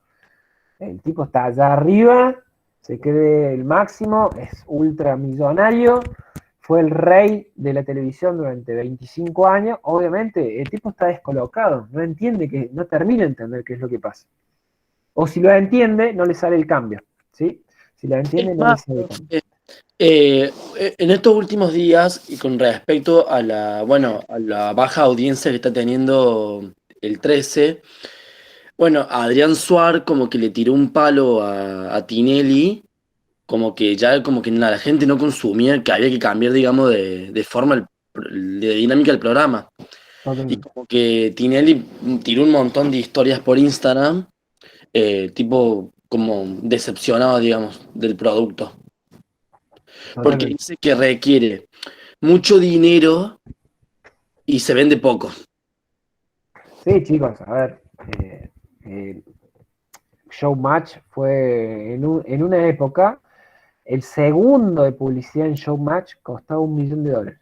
El tipo está allá arriba, se cree el máximo, es ultramillonario, fue el rey de la televisión durante 25 años. Obviamente, el tipo está descolocado, no entiende no termina de entender qué es lo que pasa. O si lo entiende, no le sale el cambio, ¿sí? Si lo entiende, no le sale el cambio. En estos últimos días, y con respecto a a la baja audiencia que está teniendo el 13, bueno, Adrián Suar como que le tiró un palo a Tinelli, como que ya como que la gente no consumía, que había que cambiar, digamos, de forma, de dinámica del programa. Y Totalmente. como que Tinelli tiró un montón de historias por Instagram, tipo como decepcionado, digamos, del producto. Porque Totalmente. dice que requiere mucho dinero y se vende poco. Sí, chicos, a ver, Showmatch fue en una época, el segundo de publicidad en Showmatch costaba $1.000.000.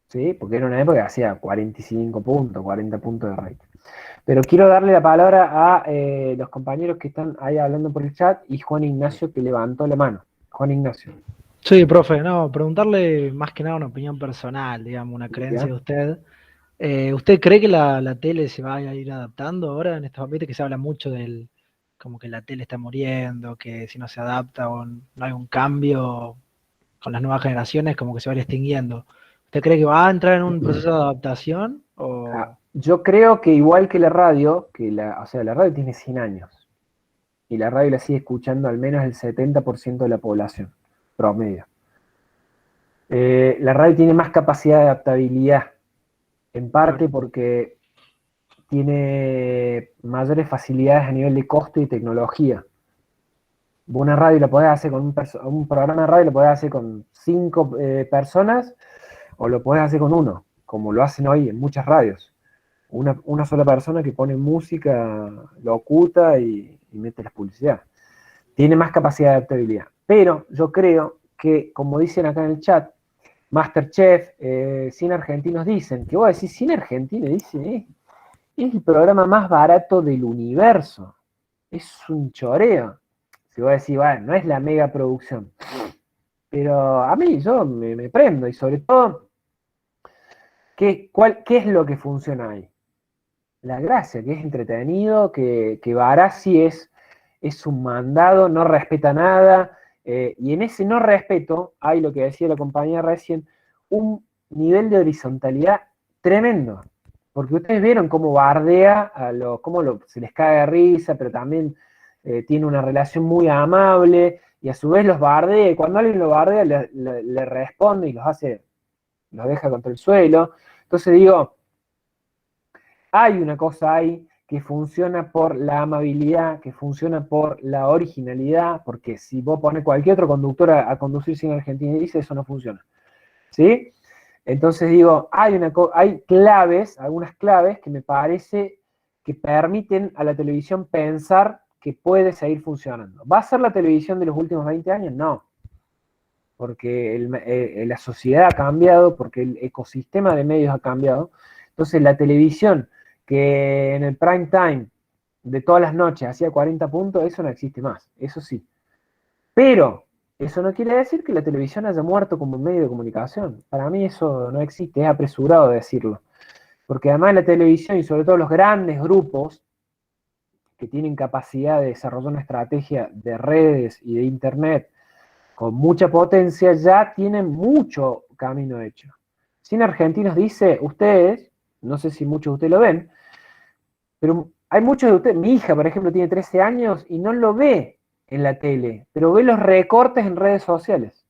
¿Sí? Porque era una época que hacía 45 puntos, 40 puntos de rating. Pero quiero darle la palabra a los compañeros que están ahí hablando por el chat y Juan Ignacio que levantó la mano. Juan Ignacio. Sí, profe, no, preguntarle más que nada una opinión personal, digamos, una creencia de usted. ¿Usted cree que la tele se va a ir adaptando ahora en estos ambientes que se habla mucho como que la tele está muriendo, que si no se adapta o no hay un cambio con las nuevas generaciones, como que se va a ir extinguiendo? ¿Usted cree que va a entrar en un proceso de adaptación? Yo creo que igual que la radio, o sea, la radio tiene 100 años, y la radio la sigue escuchando al menos el 70% de la población, promedio. La radio tiene más capacidad de adaptabilidad, en parte porque tiene mayores facilidades a nivel de costo y tecnología. Una radio la podés hacer con un programa de radio lo podés hacer con 5 personas, o lo podés hacer con uno, como lo hacen hoy en muchas radios. Una sola persona que pone música, lo oculta y mete la publicidad. Tiene más capacidad de adaptabilidad. Pero yo creo que, como dicen acá en el chat, Masterchef, Cine Argentinos dicen, que vos decís, Cine Argentino, dice, es el programa más barato del universo. Es un choreo. Si vos decís, bueno, no es la mega producción. Pero a mí, yo me prendo, y sobre todo, ¿qué es lo que funciona ahí? La gracia, que es entretenido, que Barassi es un mandado, no respeta nada, y en ese no respeto hay, lo que decía la compañera recién, un nivel de horizontalidad tremendo, porque ustedes vieron cómo bardea, se les cae de risa, pero también tiene una relación muy amable, y a su vez los bardea, y cuando alguien lo bardea le responde y los deja contra el suelo. Entonces digo, hay una cosa ahí que funciona por la amabilidad, que funciona por la originalidad, porque si vos pones cualquier otro conductor a conducir Cine Argentino y dice, eso no funciona. ¿Sí? Entonces digo, hay claves, algunas claves que me parece que permiten a la televisión pensar que puede seguir funcionando. ¿Va a ser la televisión de los últimos 20 años? No. Porque la sociedad ha cambiado, porque el ecosistema de medios ha cambiado. Entonces la televisión que en el prime time de todas las noches hacía 40 puntos, eso no existe más, eso sí. Pero eso no quiere decir que la televisión haya muerto como medio de comunicación. Para mí eso no existe, es apresurado decirlo. Porque además la televisión, y sobre todo los grandes grupos que tienen capacidad de desarrollar una estrategia de redes y de internet con mucha potencia, ya tienen mucho camino hecho. Cine Argentinos dice, ustedes, no sé si muchos de ustedes lo ven, pero hay muchos de ustedes, mi hija, por ejemplo, tiene 13 años y no lo ve en la tele, pero ve los recortes en redes sociales.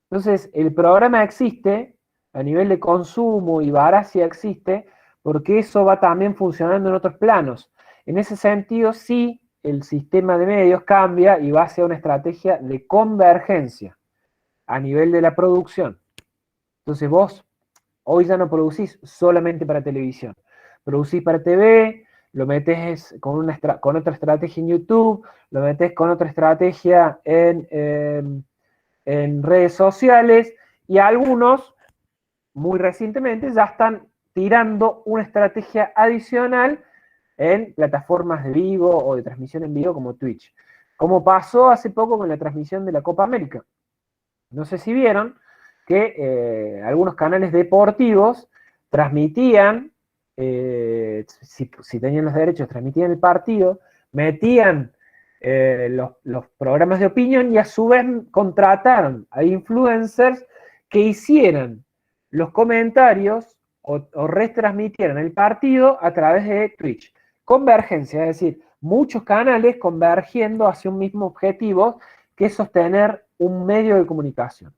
Entonces, el programa existe a nivel de consumo y Barassi existe porque eso va también funcionando en otros planos. En ese sentido, sí, el sistema de medios cambia y va hacia una estrategia de convergencia a nivel de la producción. Entonces vos hoy ya no producís solamente para televisión, producís para TV, lo metés con otra estrategia en YouTube, lo metés con otra estrategia en redes sociales, y algunos, muy recientemente, ya están tirando una estrategia adicional en plataformas de vivo o de transmisión en vivo como Twitch. Como pasó hace poco con la transmisión de la Copa América. No sé si vieron que algunos canales deportivos transmitían, si tenían los derechos, transmitían el partido, metían los programas de opinión y a su vez contrataron a influencers que hicieran los comentarios o retransmitieran el partido a través de Twitch. Convergencia, es decir, muchos canales convergiendo hacia un mismo objetivo, que es sostener un medio de comunicación.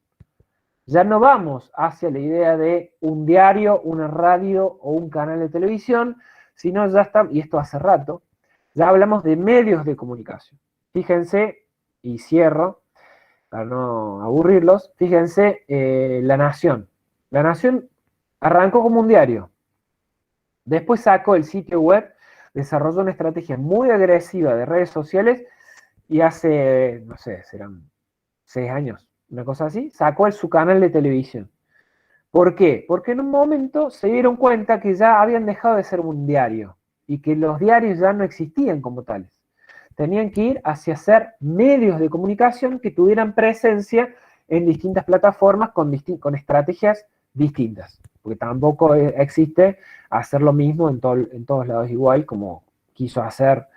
Ya no vamos hacia la idea de un diario, una radio o un canal de televisión, sino ya está, y esto hace rato, ya hablamos de medios de comunicación. Fíjense, y cierro, para no aburrirlos, fíjense, La Nación. La Nación arrancó como un diario. Después sacó el sitio web, desarrolló una estrategia muy agresiva de redes sociales y hace, no sé, serán 6 años, una cosa así, sacó su canal de televisión. ¿Por qué? Porque en un momento se dieron cuenta que ya habían dejado de ser un diario y que los diarios ya no existían como tales. Tenían que ir hacia ser medios de comunicación que tuvieran presencia en distintas plataformas con estrategias distintas. Porque tampoco existe hacer lo mismo en todos lados igual, como quiso hacer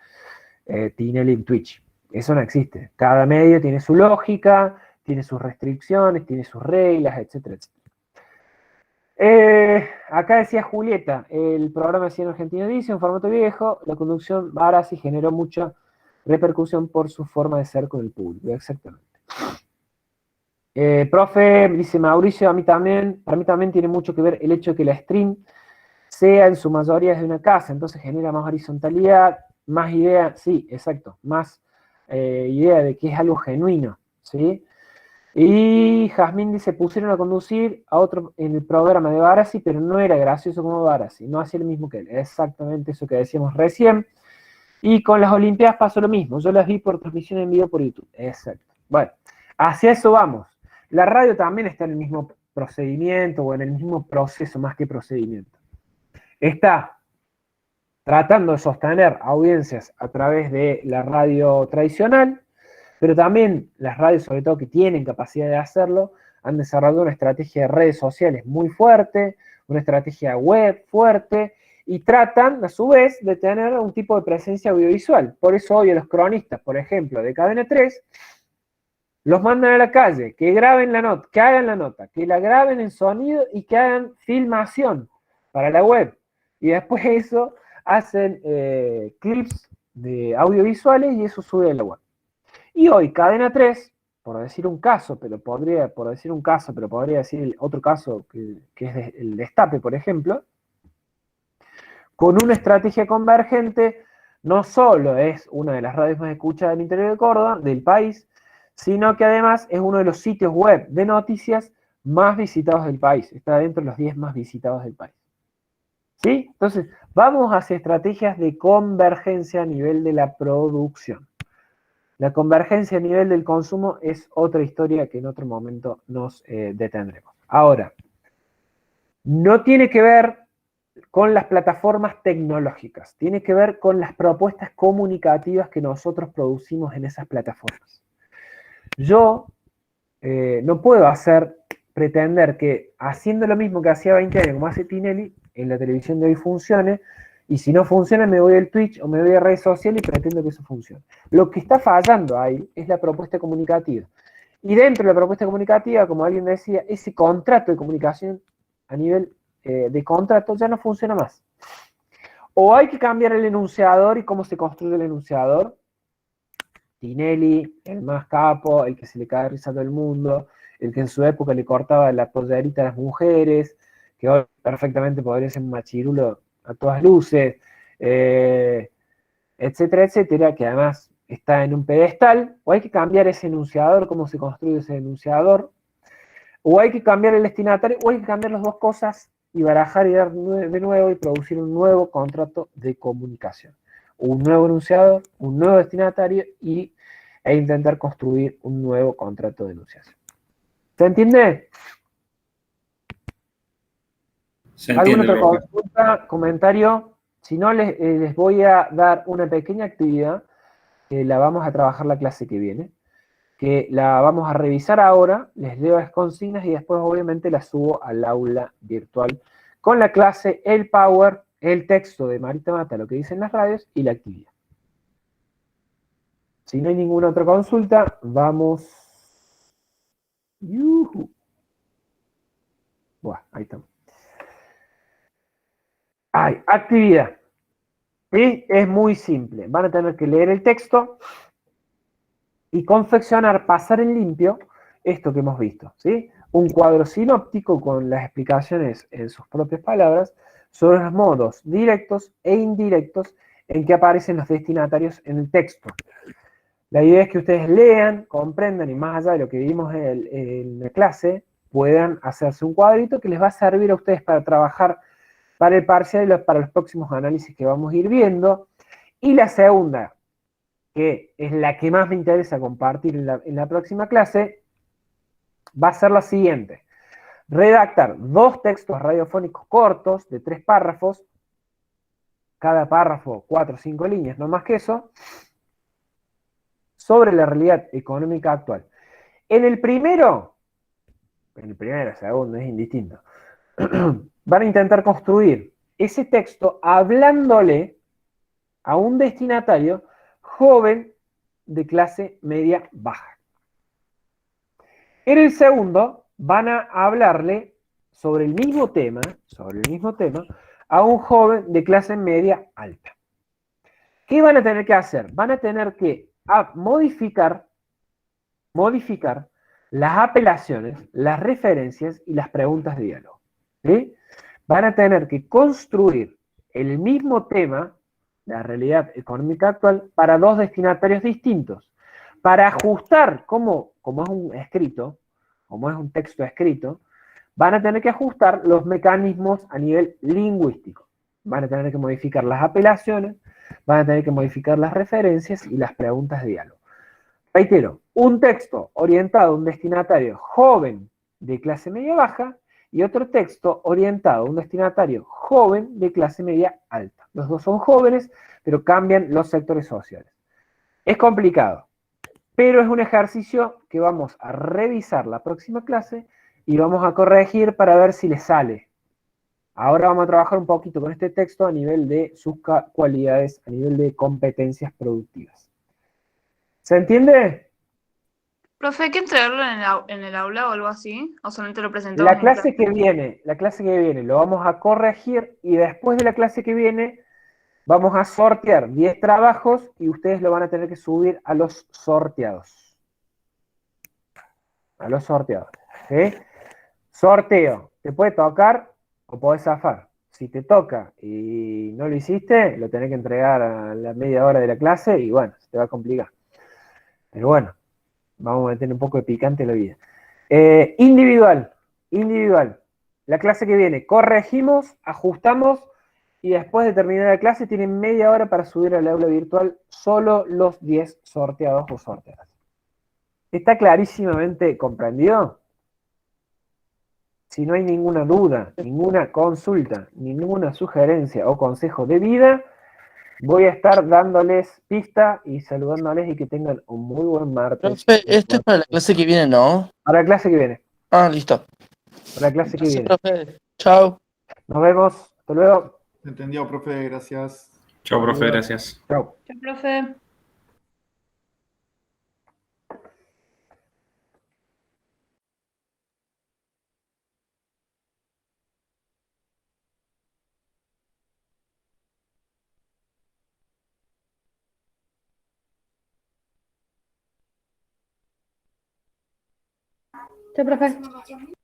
Tinelli en Twitch. Eso no existe. Cada medio tiene su lógica, tiene sus restricciones, tiene sus reglas, etcétera, etcétera. Acá decía Julieta, el programa de Cine Argentino dice, un formato viejo, la conducción Barassi generó mucha repercusión por su forma de ser con el público, exactamente. Profe, dice Mauricio, para mí también tiene mucho que ver el hecho de que la stream sea en su mayoría desde una casa, entonces genera más horizontalidad, más idea, sí, exacto, más idea de que es algo genuino, ¿sí? Y Jazmín dice, pusieron a conducir a otro en el programa de Barassi, pero no era gracioso como Barassi, no hacía lo mismo que él, exactamente eso que decíamos recién. Y con las Olimpiadas pasó lo mismo, yo las vi por transmisión en vivo por YouTube, exacto. Bueno, hacia eso vamos. La radio también está en el mismo procedimiento o en el mismo proceso más que procedimiento. Está tratando de sostener audiencias a través de la radio tradicional, pero también las radios, sobre todo que tienen capacidad de hacerlo, han desarrollado una estrategia de redes sociales muy fuerte, una estrategia web fuerte, y tratan, a su vez, de tener un tipo de presencia audiovisual. Por eso hoy a los cronistas, por ejemplo, de Cadena 3, los mandan a la calle, que graben la nota, que hagan la nota, que la graben en sonido y que hagan filmación para la web. Y después eso hacen clips de audiovisuales y eso sube a la web. Y hoy Cadena 3, por decir un caso, pero podría decir otro caso que es el Destape, por ejemplo, con una estrategia convergente, no solo es una de las radios más escuchadas del interior de Córdoba, del país, sino que además es uno de los sitios web de noticias más visitados del país. Está dentro de los 10 más visitados del país. ¿Sí? Entonces, vamos hacia estrategias de convergencia a nivel de la producción. La convergencia a nivel del consumo es otra historia que en otro momento nos detendremos. Ahora, no tiene que ver con las plataformas tecnológicas, tiene que ver con las propuestas comunicativas que nosotros producimos en esas plataformas. Yo no puedo pretender que haciendo lo mismo que hacía 20 años, como hace Tinelli, en la televisión de hoy funcione, y si no funciona me voy al Twitch o me voy a redes sociales y pretendo que eso funcione. Lo que está fallando ahí es la propuesta comunicativa. Y dentro de la propuesta comunicativa, como alguien decía, ese contrato de comunicación a nivel de contrato ya no funciona más. O hay que cambiar el enunciador y cómo se construye el enunciador. Tinelli, el más capo, el que se le cae risa a todo el mundo, el que en su época le cortaba la pollerita a las mujeres, que hoy perfectamente podría ser un machirulo a todas luces, etcétera, etcétera, que además está en un pedestal. O hay que cambiar ese enunciador, cómo se construye ese enunciador, o hay que cambiar el destinatario, o hay que cambiar las dos cosas y barajar y dar de nuevo y producir un nuevo contrato de comunicación. Un nuevo enunciador, un nuevo destinatario e intentar construir un nuevo contrato de enunciación. ¿Se entiende? ¿Alguna otra consulta, comentario? Si no, les voy a dar una pequeña actividad que la vamos a trabajar la clase que viene, que la vamos a revisar ahora, les leo las consignas y después obviamente las subo al aula virtual con la clase, el Power, el texto de Marita Mata, lo que dicen las radios y la actividad. Si no hay ninguna otra consulta, vamos. Buah, ahí estamos. Actividad. ¿Sí? Es muy simple. Van a tener que leer el texto y confeccionar, pasar en limpio esto que hemos visto, ¿sí? Un cuadro sinóptico con las explicaciones en sus propias palabras sobre los modos directos e indirectos en que aparecen los destinatarios en el texto. La idea es que ustedes lean, comprendan y más allá de lo que vimos en la clase, puedan hacerse un cuadrito que les va a servir a ustedes para trabajar para el parcial y para los próximos análisis que vamos a ir viendo. Y la segunda, que es la que más me interesa compartir en la próxima clase, va a ser la siguiente. Redactar 2 textos radiofónicos cortos de 3 párrafos, cada párrafo 4 o 5 líneas, no más que eso, sobre la realidad económica actual. En el primero, segundo, es indistinto, van a intentar construir ese texto hablándole a un destinatario joven de clase media baja. En el segundo, van a hablarle sobre el mismo tema, a un joven de clase media alta. ¿Qué van a tener que hacer? Van a tener que modificar las apelaciones, las referencias y las preguntas de diálogo. ¿Sí? Van a tener que construir el mismo tema, la realidad económica actual, para dos destinatarios distintos. Para ajustar, como es un escrito, como es un texto escrito, van a tener que ajustar los mecanismos a nivel lingüístico. Van a tener que modificar las apelaciones, van a tener que modificar las referencias y las preguntas de diálogo. Reitero, un texto orientado a un destinatario joven de clase media baja y otro texto orientado a un destinatario joven de clase media alta. Los dos son jóvenes, pero cambian los sectores sociales. Es complicado, pero es un ejercicio que vamos a revisar la próxima clase y vamos a corregir para ver si les sale. Ahora vamos a trabajar un poquito con este texto a nivel de sus cualidades, a nivel de competencias productivas. ¿Se entiende? Profe, ¿hay que entregarlo en el aula o algo así? ¿O solamente lo presentamos La clase que viene, lo vamos a corregir y después de la clase que viene vamos a sortear 10 trabajos y ustedes lo van a tener que subir a los sorteados. A los sorteados. ¿Sí? Sorteo. Te puede tocar o podés zafar. Si te toca y no lo hiciste, lo tenés que entregar a la media hora de la clase y bueno, se te va a complicar. Pero bueno, vamos a meter un poco de picante en la vida. Individual. La clase que viene, corregimos, ajustamos y después de terminar la clase tienen media hora para subir al aula virtual solo los 10 sorteados o sorteadas. ¿Está clarísimamente comprendido? Si no hay ninguna duda, ninguna consulta, ninguna sugerencia o consejo de vida, voy a estar dándoles pista y saludándoles y que tengan un muy buen martes. Profe, esto es para la clase que viene, ¿no? Para la clase que viene. Ah, listo. Para la clase que Gracias, viene. profe. Chao. Nos vemos. Hasta luego. Entendido, profe, gracias. Chao, profe, gracias. Chao. Chao, profe. Chao, profe.